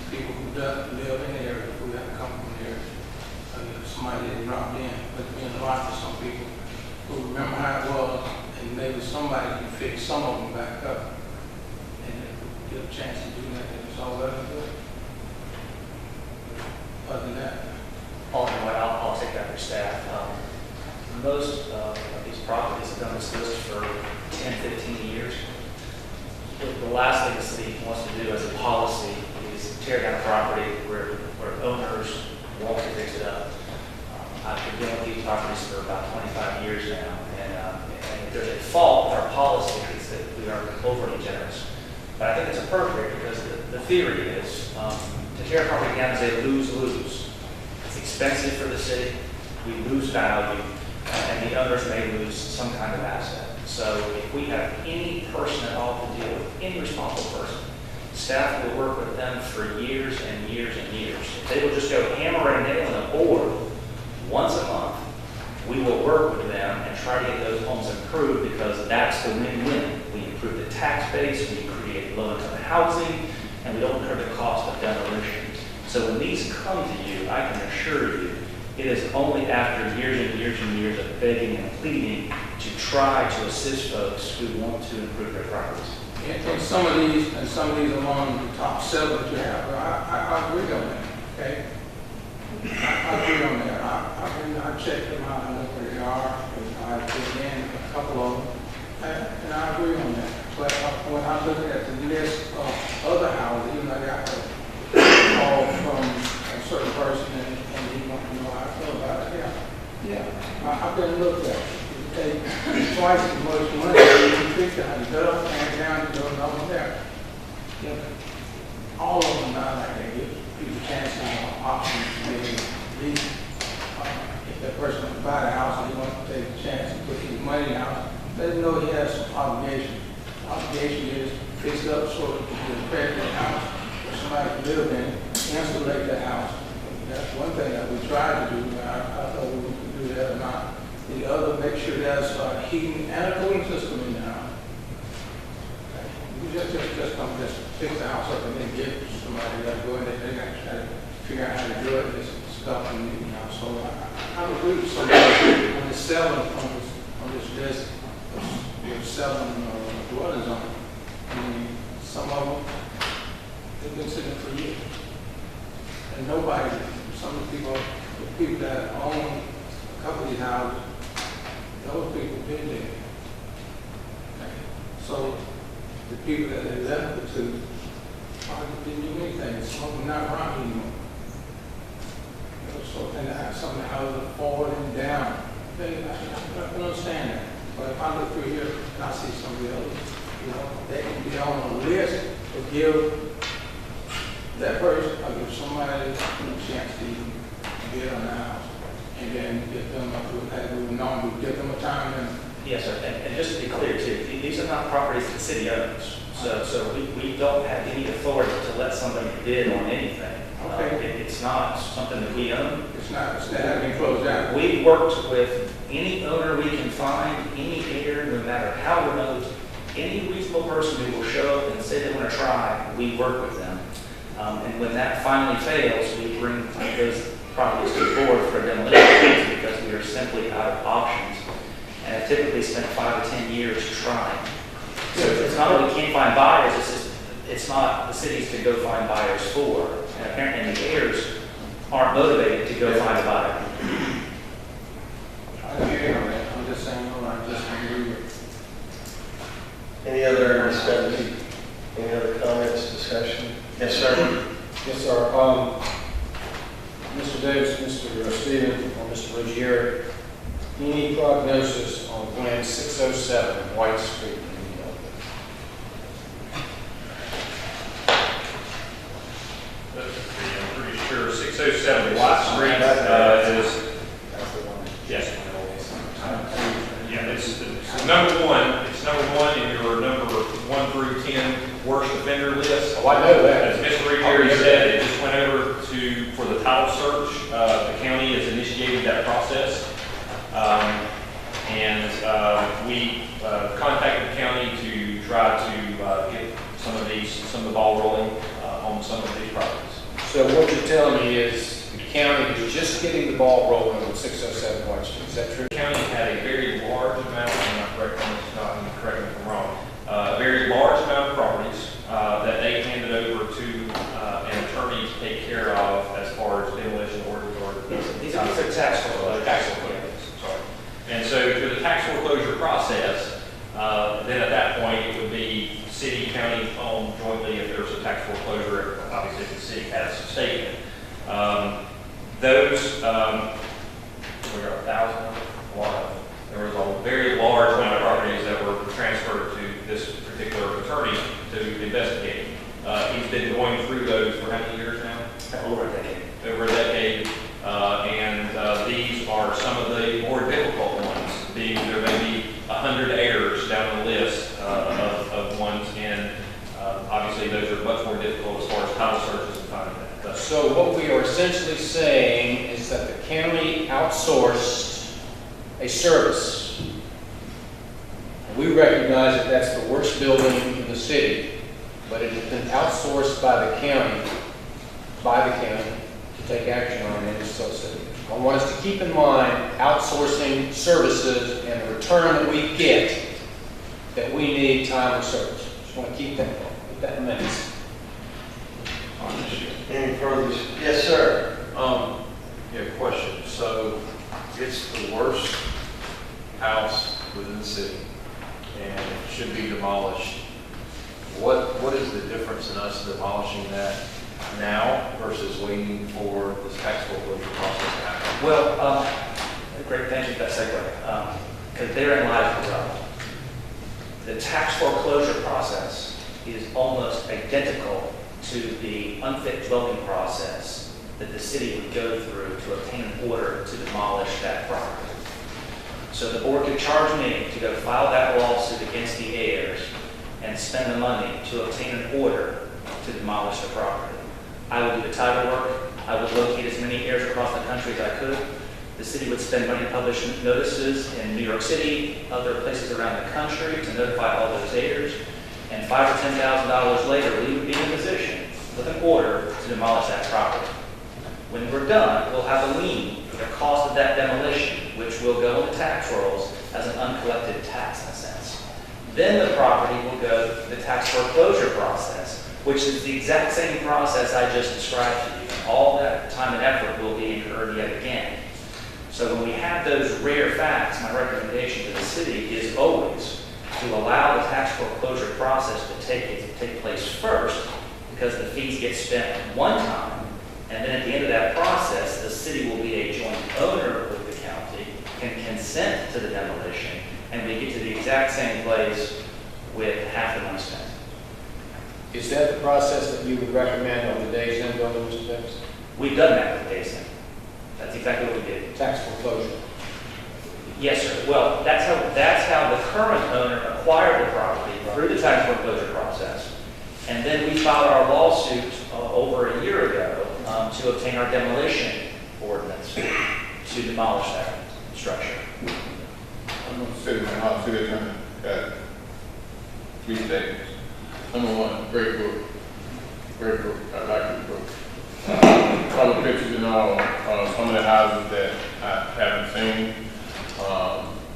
people who don't live in the area, who have come from the area. Somebody that dropped in, but it means a lot to some people who remember how it was, and maybe somebody can fix some of them back up, and get a chance to do that, and it's all well and good. Other than that,
Alderman, I'll take that for staff. Most of these properties have done this list for 10, 15 years. The last thing the city wants to do as a policy is tear down a property where owners want to fix it up. I've been dealing with these properties for about 25 years now, and if there's a fault with our policy, it's that we are overly generous. But I think it's appropriate because the theory is to tear a property down is a lose-lose. It's expensive for the city, we lose value, and the owners may lose some kind of asset. So if we have any person at all to deal with, any responsible person, staff will work with them for years and years and years. If they will just go hammer and nail in a board once a month, we will work with them and try to get those homes improved because that's the win-win. We improve the tax base, we create low-income housing, and we don't incur the cost of demolition. So when these come to you, I can assure you, it is only after years and years and years of begging and pleading to try to assist folks who want to improve their properties.
and some of these among the top 7 that you have, I agree on that, okay? I agree on that. I checked them out, I know where they are, and I've been in a couple of them, and I agree on that. But when I look at the list of other houses, I got a call from a certain person, and he wanted to know how I feel about it. Yeah, I've been looked at. It takes twice as much money to fix it. You go up and down, you go over there. Yeah. All of them not like that. Give people chances or options to maybe lease. If that person wants to buy the house and he wants to take a chance and put his money in the house, let him know he has some obligation. The obligation is fix it up so he can get credit in the house for somebody to live in, insulate the house. That's one thing that we tried to do. I thought we could do that or not. The other, make sure there's a heating and a cooling system in the house. You just don't just fix the house up and then get somebody that go in there, they got to try to figure out how to do it, this stuff in the house. So I would agree with somebody on the 7 on this list, with 7 dwellings on it. I mean, some of them, they've been sitting for years. And nobody, some of the people that own a couple of these houses, those people been there. Okay. So the people that they left it to probably didn't do anything. Some of them not around anymore. So, and some of the houses are falling down. I can understand that. But if I look through here and I see some of the others, they can be on a list to give that person, or give somebody a chance to even get on the house. And then get them up to that we normally give them a time and
Yes, sir. And just to be clear too, these are not properties that the city owns. So we don't have any authority to let somebody bid on anything.
Okay.
It's not something that we own.
it's not been closed down.
We worked with any owner we can find, any area, no matter how remote, any reasonable person who will show up and say they want to try, we work with them. And when that finally fails, we bring those properties to the board for demolition because we are simply out of options. And I typically spent 5 to 10 years trying. So it's not that we can't find buyers, it's not the cities to go find buyers for. And apparently the heirs aren't motivated to go find a buyer.
I agree on that. I'm just saying, I just agree with
Any other discussion? Any other comments, discussion? Yes, sir.
Yes, sir. Mr. Davis, Mr. Stevens, or Mr. Ruggiero, any prognosis on Plan 607 White Street?
I'm pretty sure 607 White Street is, yes. Yeah, it's number one. It's number one in your number 1 through 10 worst offender list.
Oh, I know that.
As Mr. Ruggiero said, it just went over for the title search. The county has initiated that process. We contacted the county to try to get some of the ball rolling on some of these properties.
So what you're telling me is the county is just getting the ball rolling on 607 White Street. Is that true?
The county had a very large amount, I'm not correct on this, correct me if I'm wrong, a very large amount of properties that they handed over to an attorney to take care of as far as demolition orders or
These are tax foreclosures.
tax foreclosures. Sorry. And so through the tax foreclosure process, then at that point it would be city, county owned jointly if there's a tax foreclosure, obviously if the city has a stake in it. We got 1,000, a lot of them. There was a very large amount of properties that were transferred to this particular attorney to investigate. He's been going through those for how many years now?
Over a decade.
Over a decade. These are some of the more difficult ones, being there may be 100 errors down the list of ones, and obviously those are much more difficult as far as title searches and finding that.
So what we are essentially saying is that the county outsourced a service. And we recognize that that's the worst building in the city, but it has been outsourced by the county to take action on it. So I want us to keep in mind outsourcing services and the return that we get, that we need time of service. Just want to keep that in mind.
Any further? Yes, sir.
Yeah, question. So it's the worst house within the city and it should be demolished. What is the difference in us demolishing that now versus waiting for this tax foreclosure process to happen?
Well, great, thank you for that segue. Because therein lies the rub. The tax foreclosure process is almost identical to the unfit dwelling process that the city would go through to obtain an order to demolish that property. So the board could charge me to go file that lawsuit against the heirs and spend the money to obtain an order to demolish the property. I would do the title work. I would locate as many heirs across the country as I could. The city would spend money to publish notices in New York City, other places around the country to notify all those heirs. And $5,000 or $10,000 later, we would be in a position with an order to demolish that property. When we're done, we'll have a lien for the cost of that demolition, which will go in the tax rolls as an uncollected tax in a sense. Then the property will go through the tax foreclosure process, which is the exact same process I just described to you. And all that time and effort will be incurred yet again. So when we have those rare facts, my recommendation to the city is always to allow the tax foreclosure process to take place first, because the fees get spent one time, and then at the end of that process, the city will be a joint owner with the county, can consent to the demolition, and we get to the exact same place with half the money spent.
Is that the process that you would recommend on the Days Inn building, Mr. Davis?
We've done that with Days Inn. That's exactly what we did.
Tax foreclosure.
Yes, sir. Well, that's how the current owner acquired the property through the tax foreclosure process. And then we filed our lawsuit over a year ago to obtain our demolition ordinance to demolish that structure.
I'm going to say to my house, city attorney, got 3 statements. Number 1, great book. Great book. I like this book. Couple pictures and all, some of the houses that I haven't seen,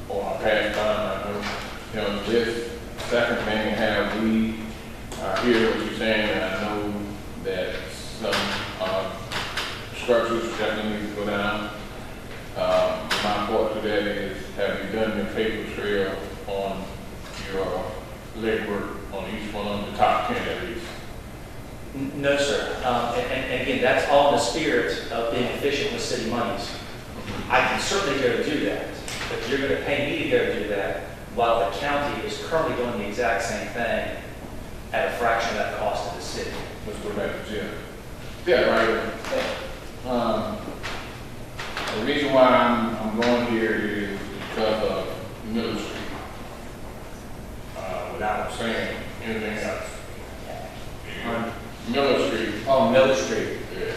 or I passed by, on the list. Second thing, I hear what you're saying, and I know that some structures definitely need to go down. My thought to that is, have you done your paper trail on your legwork on each one of the top 10 at least?
No, sir. And again, that's all in the spirit of being efficient with city monies. I can certainly go to do that, but you're going to pay me to go do that while the county is currently doing the exact same thing at a fraction of that cost to the city.
Let's go back to Jim. Yeah, right. The reason why I'm going here is because of Middle Street. Without saying anything else. Miller Street.
Oh, Middle Street.
Yeah.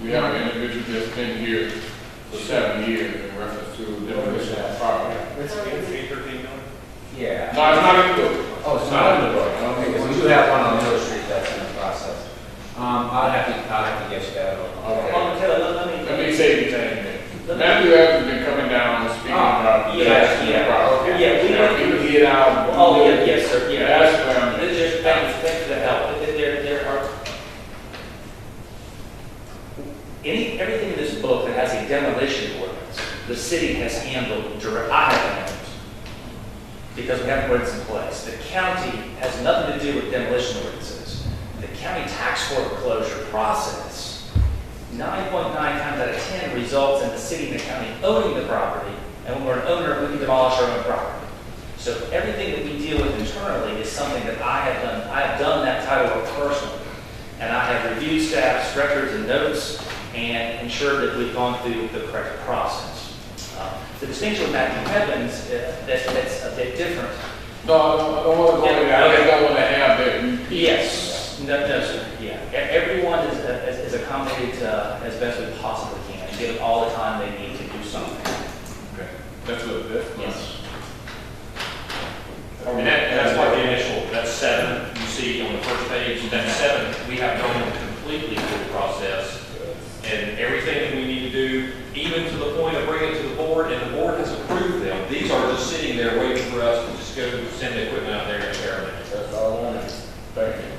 We have an individual that's been here for 7 years in reference to demolition of property.
It's 13 million.
Yeah.
No, it's not in the book.
Oh, it's not in the book. Okay, because we do have one on Middle Street that's in the process. I'll have to get you that.
Okay. Let me say the thing. Matthew Evans has been coming down and speaking about the property.
Yeah,
People get out.
Yes, sir. Yeah.
That's where I'm.
Thanks for the help. There are everything in this book that has a demolition ordinance, the city has handled direct. I have handled because we have ordinance in place. The county has nothing to do with demolition ordinances. The county tax foreclosure process, 9.9 times out of 10 results in the city and the county owning the property, and when we're an owner, we can demolish our own property. So everything that we deal with internally is something that I have done. I have done that type of work personally, and I have reviewed staff's records and notes and ensured that we've gone through the correct process. The distinction with Matthew Evans, that's a bit different.
No, I don't want to go there. I just don't want to have that.
Yes. No, sir. Yeah. Everyone is accommodated as best we possibly can and give all the time they need to do something.
Okay. That's good.
Yes.
And that's like the initial, that's 7, you see on the first page, that's 7, we have gone completely through the process. And everything that we need to do, even to the point of bringing it to the board, and the board has approved them. These are just sitting there waiting for us to just go send the equipment out there and repair them.
That's all I wanted. Thank you.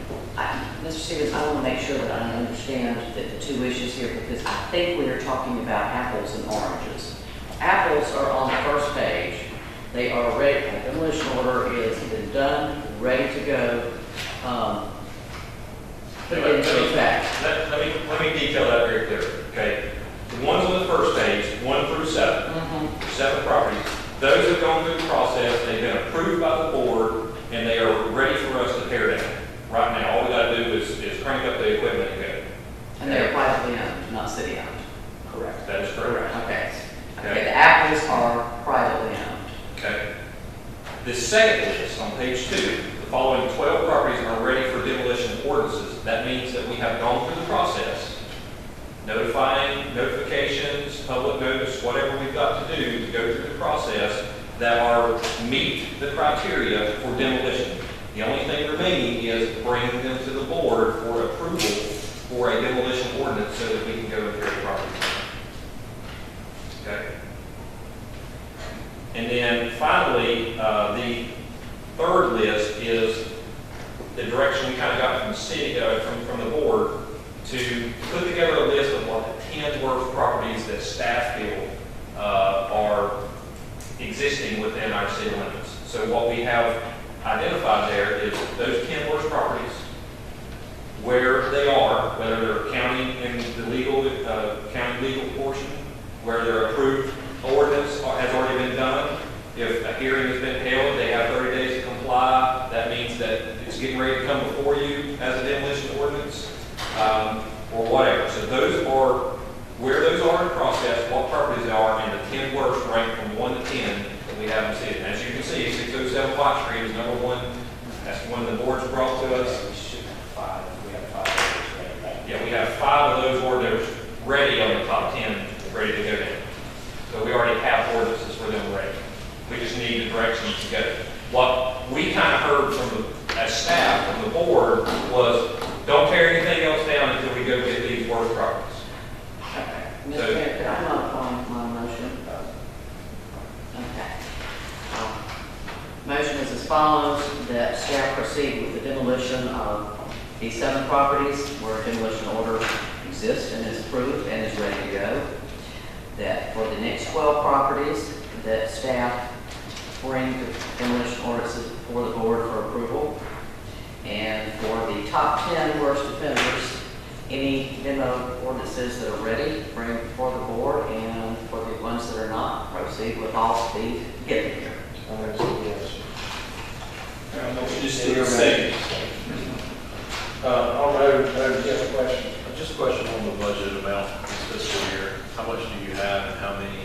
Mr. Stevens, I want to make sure that I understand the two issues here, because I think we are talking about apples and oranges. Apples are on the first page. They are ready, the demolition order is been done, ready to go.
Let me detail that very clearly, okay? The ones on the first page, 1 through 7, 7 properties, those have gone through the process, they've been approved by the board, and they are ready for us to tear down. Right now, all we got to do is crank up the equipment and go.
And they're privately owned, not city owned.
Correct. That is correct.
Okay. Okay, the apples are privately owned.
Okay. The second list on page 2, the following 12 properties are ready for demolition ordinances. That means that we have gone through the process, notifications, public notice, whatever we've got to do to go through the process that meet the criteria for demolition. The only thing remaining is bringing them to the board for approval for a demolition ordinance so that we can go and tear the property. Okay. And then finally, the third list is the direction we kind of got from the city, from the board, to put together a list of what the 10 worst properties that staff feel are existing within our city limits. So what we have identified there is those 10 worst properties, where they are, whether they're county in the legal, county legal portion, where their approved ordinance has already been done. If a hearing has been held, they have 30 days to comply. That means that it's getting ready to come before you as a demolition ordinance, or whatever. So those are where those are in the process, what properties they are, and the 10 worst ranked from 1 to 10 that we haven't seen. And as you can see, 607 White Street is number 1. That's one of the boards brought to us.
We should have 5. We have 5 right?
Yeah, we have 5 of those ordinances ready on the top 10, ready to go down. So we already have ordinances for them ready. We just need the direction to go. What we kind of heard from as staff from the board was, don't tear anything else down until we go get these worst properties.
Okay. Mr. Mayor, could I modify my motion? Okay. Motion is as follows, that staff proceed with the demolition of these 7 properties where a demolition order exists and is approved and is ready to go. That for the next 12 properties, that staff bring the demolition ordinances before the board for approval. And for the top 10 worst offenders, any demo ordinances that are ready, bring them before the board, and for the ones that are not, proceed with all speed to get them here.
Yes.
Motion is still the same.
On roads, you have a question?
Just a question on the budget amount this fiscal year. How much do you have and how many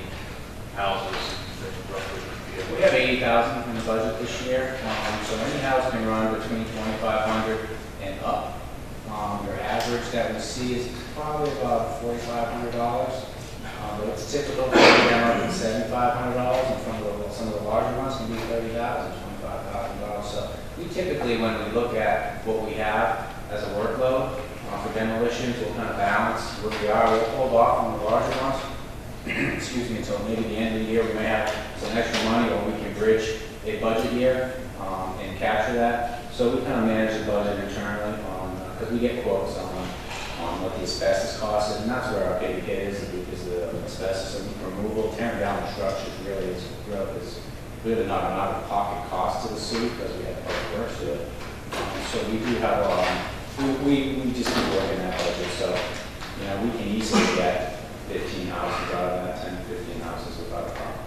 houses that roughly would be able?
We have 80,000 in the budget this year, so any house can run between 2,500 and up. Your average that we see is probably about $4,500, but it's typical for them up to $7,500, and some of the larger ones can be $30,000, $25,000. So we typically, when we look at what we have as a workload for demolitions, we'll kind of balance where we are. We'll hold off on the larger ones, excuse me, until maybe the end of the year. We may have some extra money, or we can bridge a budget year and capture that. So we kind of manage the budget internally because we get quotes on what the asbestos cost is, and that's where our big hit is the asbestos removal. Tearing down the structures really is really not an out-of-pocket cost to the city because we have public works to it. So we do have we just keep working that budget. So we can easily get 15 houses out of that, 10, 15 houses without a problem.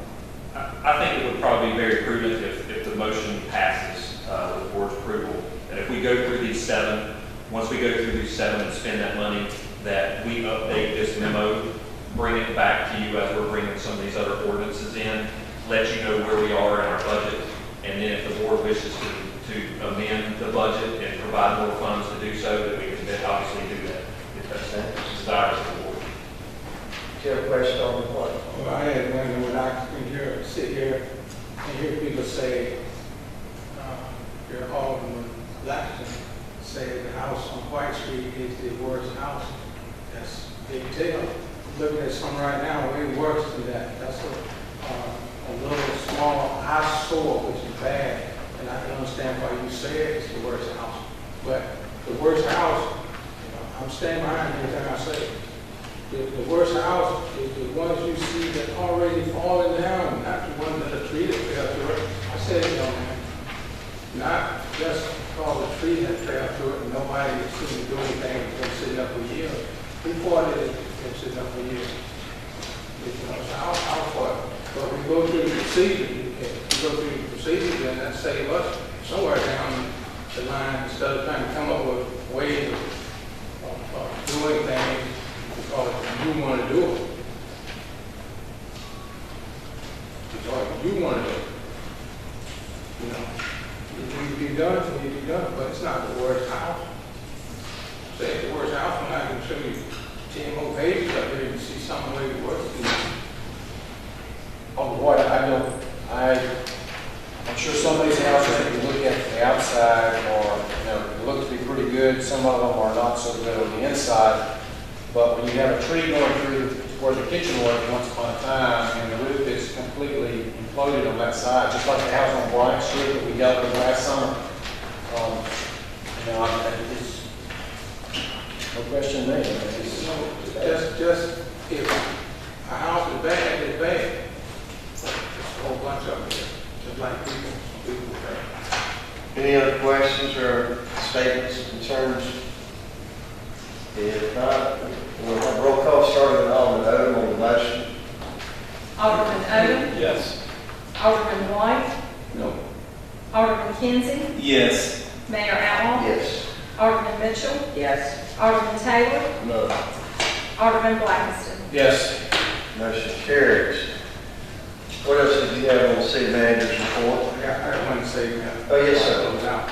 I think it would probably be very prudent if the motion passes with the board's approval, and if we go through these 7, once we go through these 7 and spend that money, that we update this memo, bring it back to you as we're bringing some of these other ordinances in, let you know where we are in our budget, and then if the board wishes to amend the budget and provide more funds to do so, then we can then obviously do that. If that's desirous of the board.
Do you have a question on the point?
Well, I had one when I can sit here and hear people say, your Alderman Blackson say the house on White Street is the worst house. That's big tell. Looking at some right now, way worse than that. That's a little small eyesore, which is bad. And I can understand why you say it's the worst house. But the worst house, I'm standing behind everything I say. The worst house is the ones you see that already falling down, not the ones that are treated fell to it. I said it, man. Not just because the tree had fell to it and nobody seemed to do anything. It's been sitting up for years. Before it has been sitting up for years. So I'll for it. But we go through the procedure. We go through the procedures and that save us somewhere down the line instead of trying to come up with ways of doing things because you want to do it. Because you want to do it. It needs to be done, it needs to be done, but it's not the worst house. Say it's the worst house, I'm not going to show you 10 more pages up there and see something way worse than that.
On what, I'm sure some of these houses, if you look at the outside, or, they look to be pretty good, some of them are not so good on the inside. But when you have a tree going through where the kitchen was once upon a time, and the roof is completely imploded on that side, just like the house on Bryant Street that we dealt with last summer. It's no question there.
Just if a house is bad, it's bad. There's a whole bunch of them here, just like people are bad.
Any other questions or statements, concerns? If not, we'll have roll call starting with Alderman Odom on the motion.
Alderman Odom.
Yes.
Alderman White.
No.
Alderman Kinsey.
Yes.
Mayor Outlaw.
Yes.
Alderman Mitchell.
Yes.
Alderman Taylor.
No.
Alderman Blackiston.
Yes.
Motion carries. What else did you have on the city manager's report?
I got one to say, man.
Oh, yes, sir.
Goes out.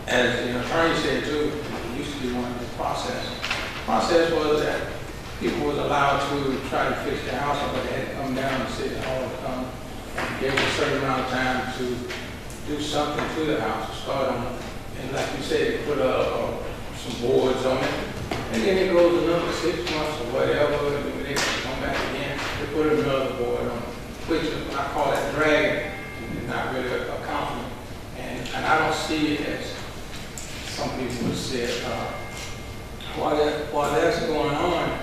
As the attorney said too, it used to be one of the process. Process was that people was allowed to try to fix their house, but they had to come down to City Hall to come and give them a certain amount of time to do something to the house, to start on it. And like you said, they put some boards on it. And then it goes another 6 months or whatever, and then they come back again, they put another board on it, which I call that dragging. It's not really a compliment. And I don't see it as some people have said, while that's going on,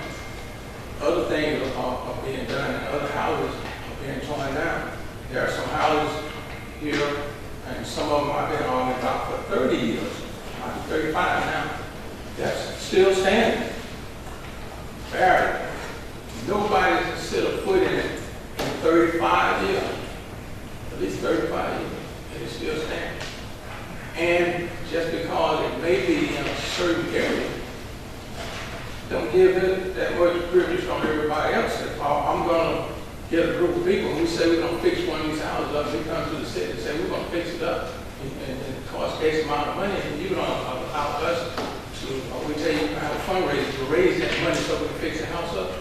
other things are being done and other houses are being torn down. There are some houses here, and some of them I've been on about for 30 years, I'm 35 now, that's still standing. Barely. Nobody's set a foot in it in 35 years, at least 35 years, and it's still standing. And just because it may be in a certain area, don't give it that much privilege from everybody else. If I'm gonna get a group of people, and we say we're gonna fix one of these houses up, we come to the city and say we're gonna fix it up, and it costs X amount of money, and you don't allow us to, we tell you to have a fundraiser to raise that money so we can fix the house up.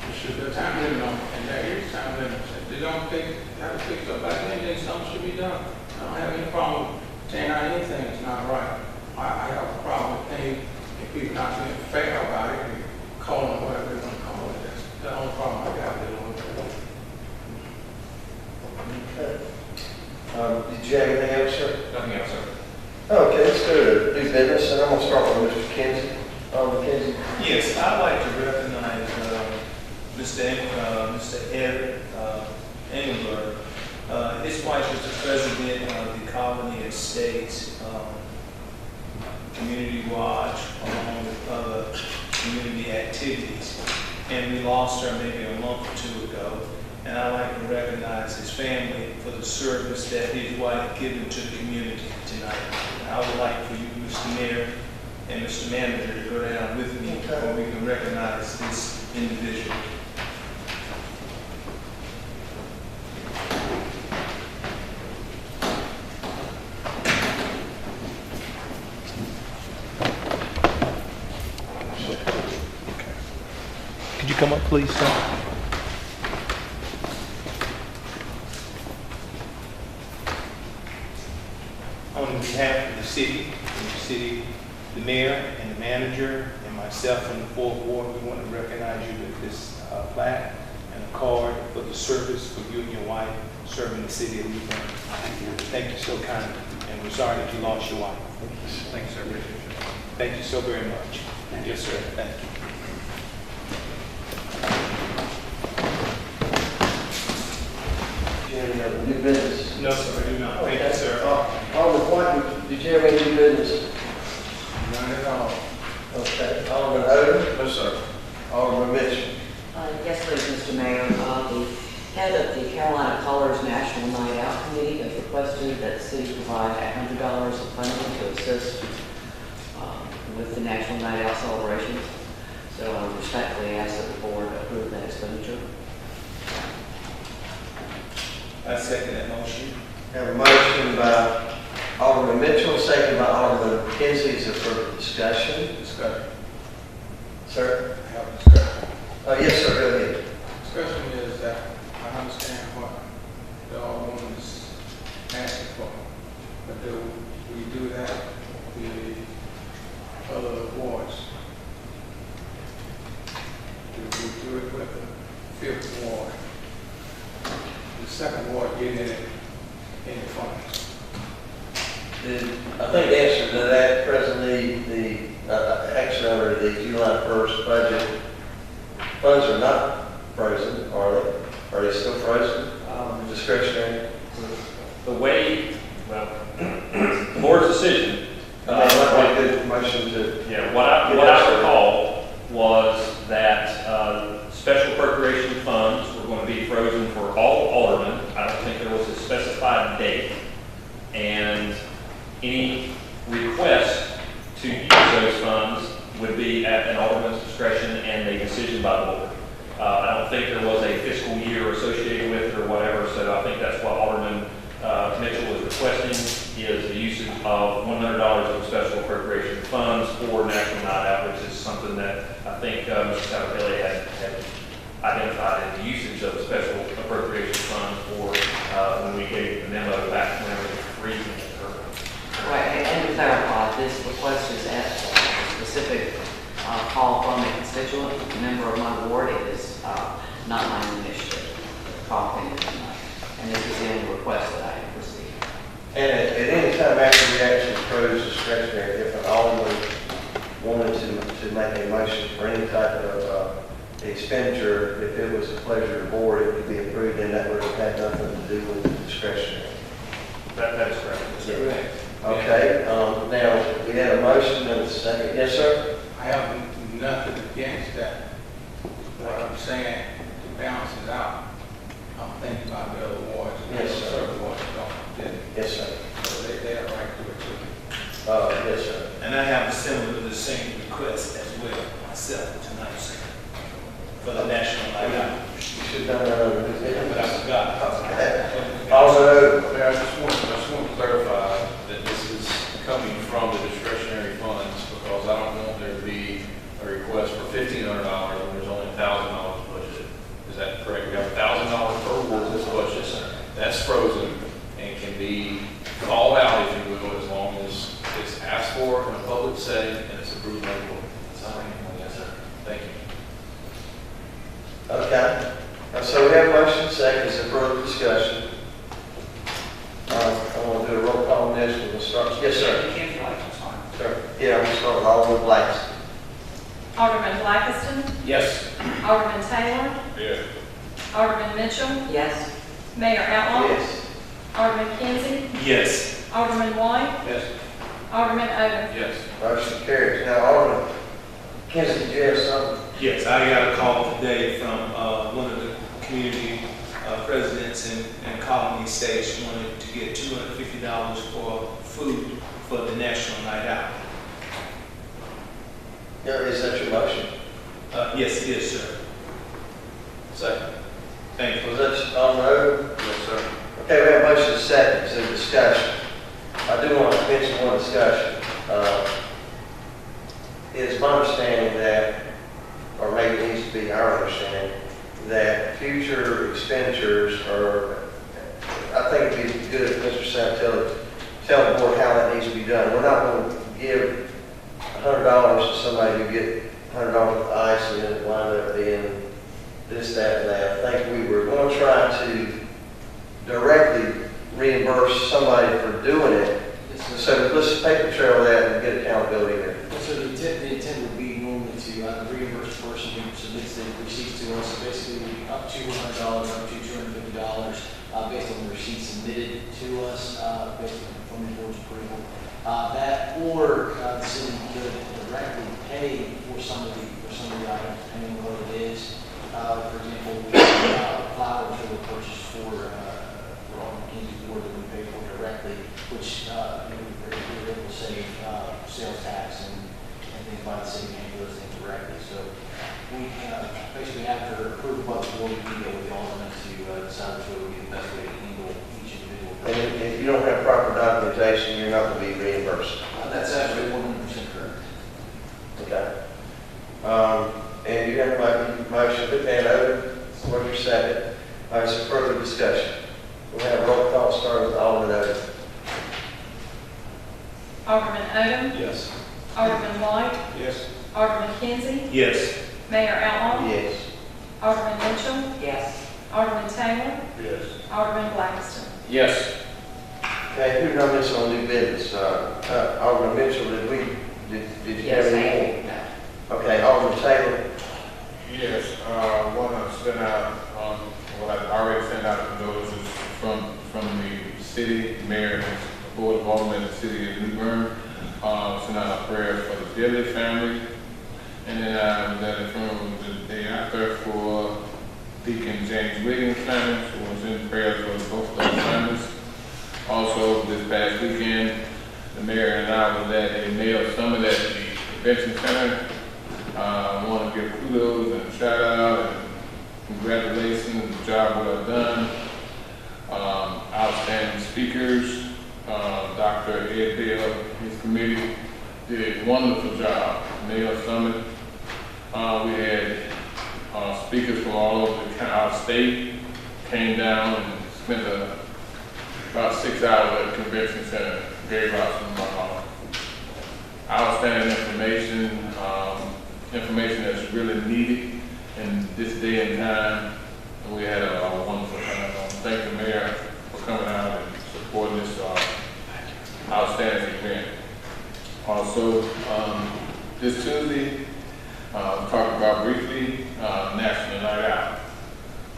There should be a time limit on it, and there is time limit. If they don't have it fixed up back then something should be done. I don't have any problem saying out anything that's not right. I have a problem with things and people not being fair about it and calling whatever they want to call it. That's the only problem I got dealing with it.
Okay. Did you have anything else, sir?
Nothing else, sir.
Okay, let's go to new business, and I'm gonna start with Mr. Kinsey. Kinsey.
Yes, I'd like to recognize Mr. Eric Engler. His wife is the president of the Colony Estates Community Watch, along with other community activities. And we lost her maybe a month or two ago. And I'd like to recognize his family for the service that his wife given to the community tonight. I would like for you, Mr. Mayor and Mr. Manager, to go down with me so we can recognize this individual. Could you come up, please, sir? On behalf of the city, the mayor and the manager, and myself and the fourth ward, we want to recognize you with this plaque and a card for the service for you and your wife serving the city of Bern. Thank you so kindly, and we're sorry that you lost your wife.
Thanks, sir. Appreciate it.
Thank you so very much. Yes, sir. Thank you.
Do you have any other new business?
No, sir, I do not. Thank you, sir.
Alderman White, did you have any new business?
None at all.
Okay. Alderman Odom?
No, sir.
Alderman Mitchell?
Yes, please, Mr. Mayor. The head of the Carolina Colors National Night Out Committee has requested that the city provide $100 of funding to assist with the National Night Out celebrations. So I respectfully ask that the board approve that expenditure.
I second that motion.
Have a motion by Alderman Mitchell, second by Alderman Kinsey. Is there further discussion?
Discussion.
Sir?
I have a discussion.
Yes, sir, go ahead.
Discussion is that I understand what the Alderman is asking for, but do we do that with the other wards? Do we do it with the 5th ward? The 2nd ward getting it in the funds?
I think the answer to that, presently, actually under the July 1st budget, funds are not frozen, are they? Are they still frozen? Discretionary?
The way, well, the board's decision.
Might be a good motion to.
Yeah, what I recall was that special appropriation funds were going to be frozen for all aldermen. I don't think there was a specified date. And any request to use those funds would be at an alderman's discretion and a decision by the board. I don't think there was a fiscal year associated with it or whatever, so I think that's what Alderman Mitchell was requesting, is the usage of $100 of special appropriation funds for National Night Out, which is something that I think Mr. Satterfield had identified in the usage of special appropriation funds for when we gave the memo back when we were freezing it.
Right, and to clarify, this request is at a specific call from a constituent, a member of my ward. It is not my initiative. Call came in tonight, and this is the only request that I have received.
And at any time after we actually froze discretionary, if an alderman wanted to make a motion for any type of expenditure, if it was the pleasure of the board, it could be approved, and that would have had nothing to do with the discretionary.
That is correct.
Correct.
Okay, now, we had a motion and a second. Yes, sir?
I have nothing against that. What I'm saying, to balance it out, I'm thinking about the other wards.
Yes, sir.
Certain wards don't, didn't.
Yes, sir.
So they have right to it too.
Yes, sir.
And I have a similar, the same request as well myself tonight, sir, for the national night out.
You should have done that under new business.
But I forgot.
Okay. Also,
Mayor, I just want to clarify that this is coming from the discretionary funds, because I don't want there to be a request for $1,500 when there's only $1,000 budgeted. Is that correct? We have $1,000 per ward this budget. That's frozen and can be called out, if you will, as long as it's asked for in a public setting and it's approved by the board. Yes, sir. Thank you.
okay. So we have motion, seconds, and further discussion. I want to do a roll call on this. We'll start. Yes, sir.
You can't like, it's fine.
Sir. Yeah, we'll start with Alderman Blackson.
Alderman Blackiston,
Yes.
Alderman Taylor,
Yes.
Alderman Mitchell,
Yes.
Mayor Outlaw,
Yes.
Alderman Kinsey,
Yes.
Alderman White,
Yes.
Alderman Odom.
Yes.
Motion carries. Now, Alderman Kinsey, did you have something?
Yes, I got a call today from one of the community presidents in Colony States wanted to get $250 for food for the National Night Out.
Yeah, is that your motion?
Yes, it is, sir.
Second.
Thank you.
Was that Alderman Odom?
Yes, sir.
Okay, we have a motion, seconds, and discussion. I do want to mention one discussion. It is my understanding that, or maybe it needs to be our understanding, that future expenditures are, I think it'd be good if Mr. Sam tell the board how that needs to be done. We're not going to give $100 to somebody who get $100 with ice and then it wind up being this, that, and that. I think we were going to try to directly reimburse somebody for doing it. So let's take the trail of that and get accountability there.
So the intent would be normally to reimburse the person who submits the receipts to us, so basically up to $100, up to $250, based on the receipt submitted to us, based on from the board's approval. That or the city could directly pay for some of the items, depending on what it is. For example, flour which we purchased for King's board that we pay for directly, which we're able to save sales tax and things by the city paying those things directly. So we basically, after approval by the board, we can go with the aldermen to decide which would be the best way to handle each individual.
And if you don't have proper documentation, you're not going to be reimbursed.
That's actually 100% correct.
Okay. And you have my motion, and what's your second? All right, some further discussion. We'll have a roll call starting with Alderman Odom.
Alderman Odom,
Yes.
Alderman White,
Yes.
Alderman Kinsey,
Yes.
Mayor Outlaw,
Yes.
Alderman Mitchell,
Yes.
Alderman Taylor,
Yes.
Alderman Blackiston.
Yes.
Okay, who nominates on new business? Alderman Mitchell, did you have
Yes, I
any?
do.
Okay, Alderman Taylor.
Yes, want to send out, I already sent out notices from the city, mayor, and board of aldermen in the city of New Bern. Send out prayers for the Billy family. And then I was at it from the day after for Deacon James Williams family, who was in prayers for both of those families. Also, this past weekend, the mayor and I was at a male summit at the convention center. I want to give kudos and shout out and congratulations on the job well done. Outstanding speakers. Dr. Ed Dale, his committee did a wonderful job. Male summit. We had speakers from all over our state came down and spent about 6 hours at the convention center. Gave out some outstanding information that's really needed in this day and time. And we had a wonderful time. Thank the mayor for coming out and supporting this outstanding event. Also, this Tuesday, talk about briefly National Night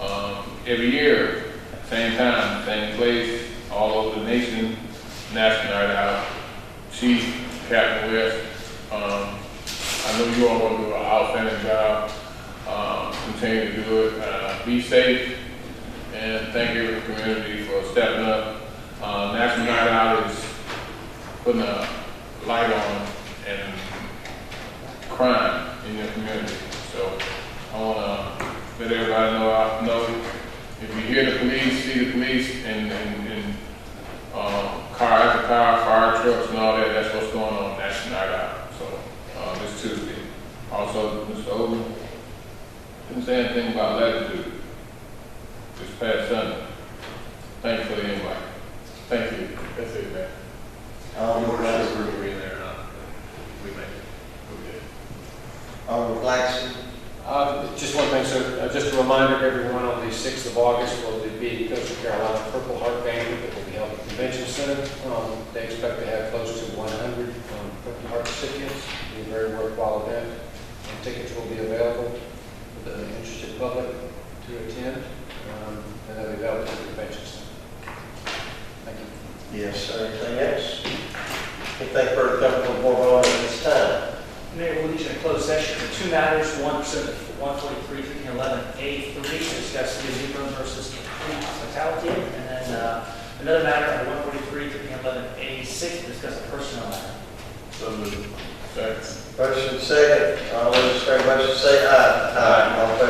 Out. Every year, same time, same place, all over the nation. Nation National Night Out, Chief Captain West. I know you all going to do an outstanding job. Continue to do it. Be safe, and thank you to the community for stepping up. National Night Out is putting a light on and crime in your community. So I want to let everybody know if you hear the police, see the police, and car after car, fire trucks and all that, that's what's going on National Night Out. So this Tuesday. Also, Mr. Odom didn't say anything about latitude this past Sunday. Thank you for the invite. Thank you. That's it, man.
We're not sure if we're in there or not. We may. Okay.
Alderman Blackson.
Just one thing, sir. Just a reminder to everyone, on the 6th of August will be Coastal Carolina Purple Heart Banquet that will be held at the Convention Center. They expect to have close to 100 Purple Heart recipients. It'll be a very worthwhile event. Tickets will be available for the interested public to attend, and they'll be available at the Convention Center. Thank you.
Yes, sir. Anything else? Anything further come from the board on at this time?
Mayor, we'll need you in closed session for two matters. One pursuant to 143, 311A3 to discuss the New Bern versus Complete Hospitality, and then another matter under 143, 311A6 to discuss a personnel matter.
So moved. Second.
Motion second. All those in favor, motion say aye. Aye. All in favor